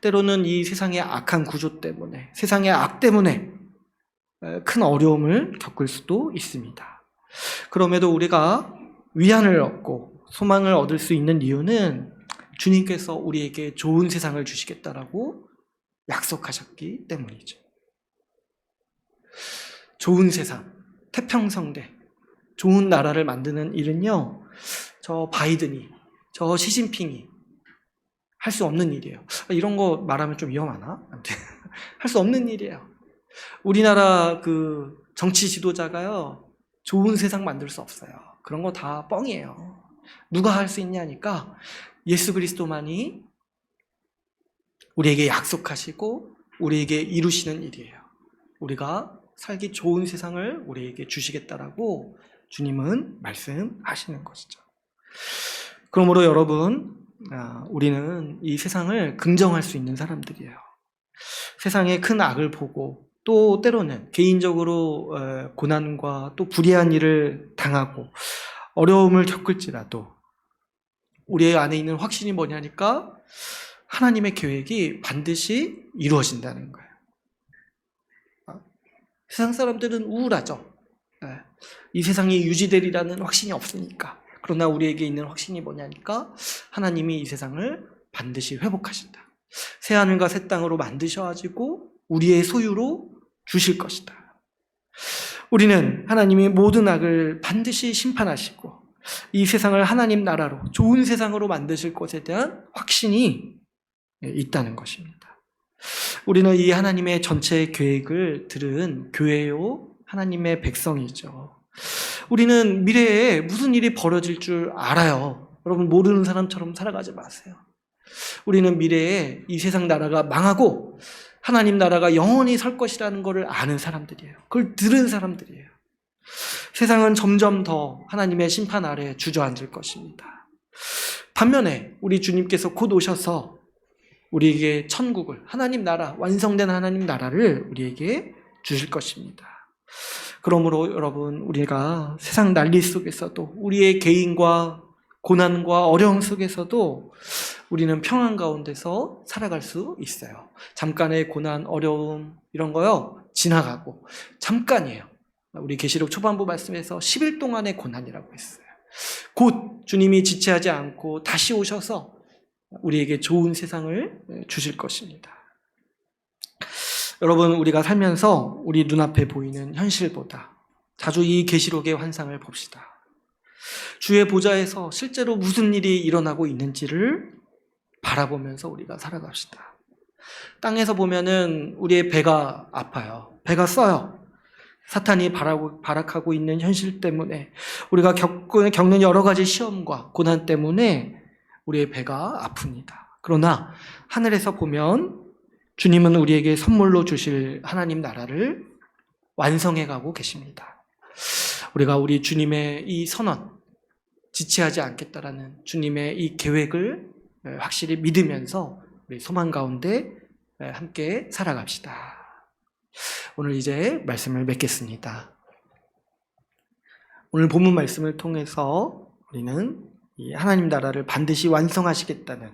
때로는 이 세상의 악한 구조 때문에, 세상의 악 때문에 큰 어려움을 겪을 수도 있습니다. 그럼에도 우리가 위안을 얻고 소망을 얻을 수 있는 이유는 주님께서 우리에게 좋은 세상을 주시겠다라고 약속하셨기 때문이죠. 좋은 세상, 태평성대, 좋은 나라를 만드는 일은요, 저 바이든이, 저 시진핑이 할 수 없는 일이에요. 이런 거 말하면 좀 위험하나? 할 수 없는 일이에요. 우리나라 그 정치 지도자가요, 좋은 세상 만들 수 없어요. 그런 거 다 뻥이에요. 누가 할 수 있냐니까 예수 그리스도만이 우리에게 약속하시고 우리에게 이루시는 일이에요. 우리가 살기 좋은 세상을 우리에게 주시겠다라고 주님은 말씀하시는 것이죠. 그러므로 여러분, 우리는 이 세상을 긍정할 수 있는 사람들이에요. 세상의 큰 악을 보고 또 때로는 개인적으로 고난과 또 불의한 일을 당하고 어려움을 겪을지라도 우리 안에 있는 확신이 뭐냐니까 하나님의 계획이 반드시 이루어진다는 거예요. 세상 사람들은 우울하죠. 이 세상이 유지되리라는 확신이 없으니까. 그러나 우리에게 있는 확신이 뭐냐니까 하나님이 이 세상을 반드시 회복하신다. 새하늘과 새 땅으로 만드셔가지고 우리의 소유로 주실 것이다. 우리는 하나님이 모든 악을 반드시 심판하시고 이 세상을 하나님 나라로, 좋은 세상으로 만드실 것에 대한 확신이 있다는 것입니다. 우리는 이 하나님의 전체 계획을 들은 교회요, 하나님의 백성이죠. 우리는 미래에 무슨 일이 벌어질 줄 알아요. 여러분, 모르는 사람처럼 살아가지 마세요. 우리는 미래에 이 세상 나라가 망하고 하나님 나라가 영원히 설 것이라는 것을 아는 사람들이에요. 그걸 들은 사람들이에요. 세상은 점점 더 하나님의 심판 아래 주저앉을 것입니다. 반면에 우리 주님께서 곧 오셔서 우리에게 천국을, 하나님 나라, 완성된 하나님 나라를 우리에게 주실 것입니다. 그러므로 여러분, 우리가 세상 난리 속에서도, 우리의 개인과 고난과 어려움 속에서도 우리는 평안 가운데서 살아갈 수 있어요. 잠깐의 고난, 어려움 이런 거요, 지나가고 잠깐이에요. 우리 계시록 초반부 말씀에서 10일 동안의 고난이라고 했어요. 곧 주님이 지체하지 않고 다시 오셔서 우리에게 좋은 세상을 주실 것입니다. 여러분, 우리가 살면서 우리 눈앞에 보이는 현실보다 자주 이 계시록의 환상을 봅시다. 주의 보좌에서 실제로 무슨 일이 일어나고 있는지를 바라보면서 우리가 살아갑시다. 땅에서 보면은 우리의 배가 아파요. 배가 써요. 사탄이 발악하고 있는 현실 때문에, 우리가 겪는 여러 가지 시험과 고난 때문에 우리의 배가 아픕니다. 그러나 하늘에서 보면 주님은 우리에게 선물로 주실 하나님 나라를 완성해 가고 계십니다. 우리가 우리 주님의 이 선언, 지체하지 않겠다라는 주님의 이 계획을 확실히 믿으면서 우리 소망 가운데 함께 살아갑시다. 오늘 이제 말씀을 맺겠습니다. 오늘 본문 말씀을 통해서 우리는 이 하나님 나라를 반드시 완성하시겠다는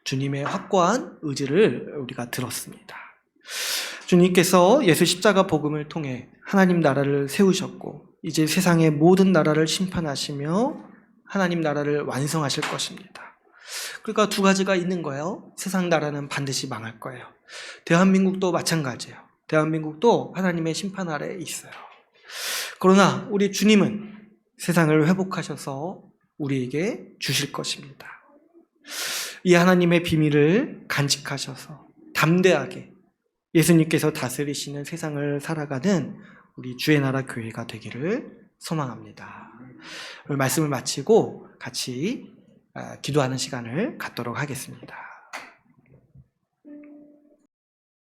주님의 확고한 의지를 우리가 들었습니다. 주님께서 예수 십자가 복음을 통해 하나님 나라를 세우셨고 이제 세상의 모든 나라를 심판하시며 하나님 나라를 완성하실 것입니다. 그러니까 두 가지가 있는 거예요. 세상 나라는 반드시 망할 거예요. 대한민국도 마찬가지예요. 대한민국도 하나님의 심판 아래에 있어요. 그러나 우리 주님은 세상을 회복하셔서 우리에게 주실 것입니다. 이 하나님의 비밀을 간직하셔서 담대하게 예수님께서 다스리시는 세상을 살아가는 우리 주의 나라 교회가 되기를 소망합니다. 오늘 말씀을 마치고 같이 기도하는 시간을 갖도록 하겠습니다.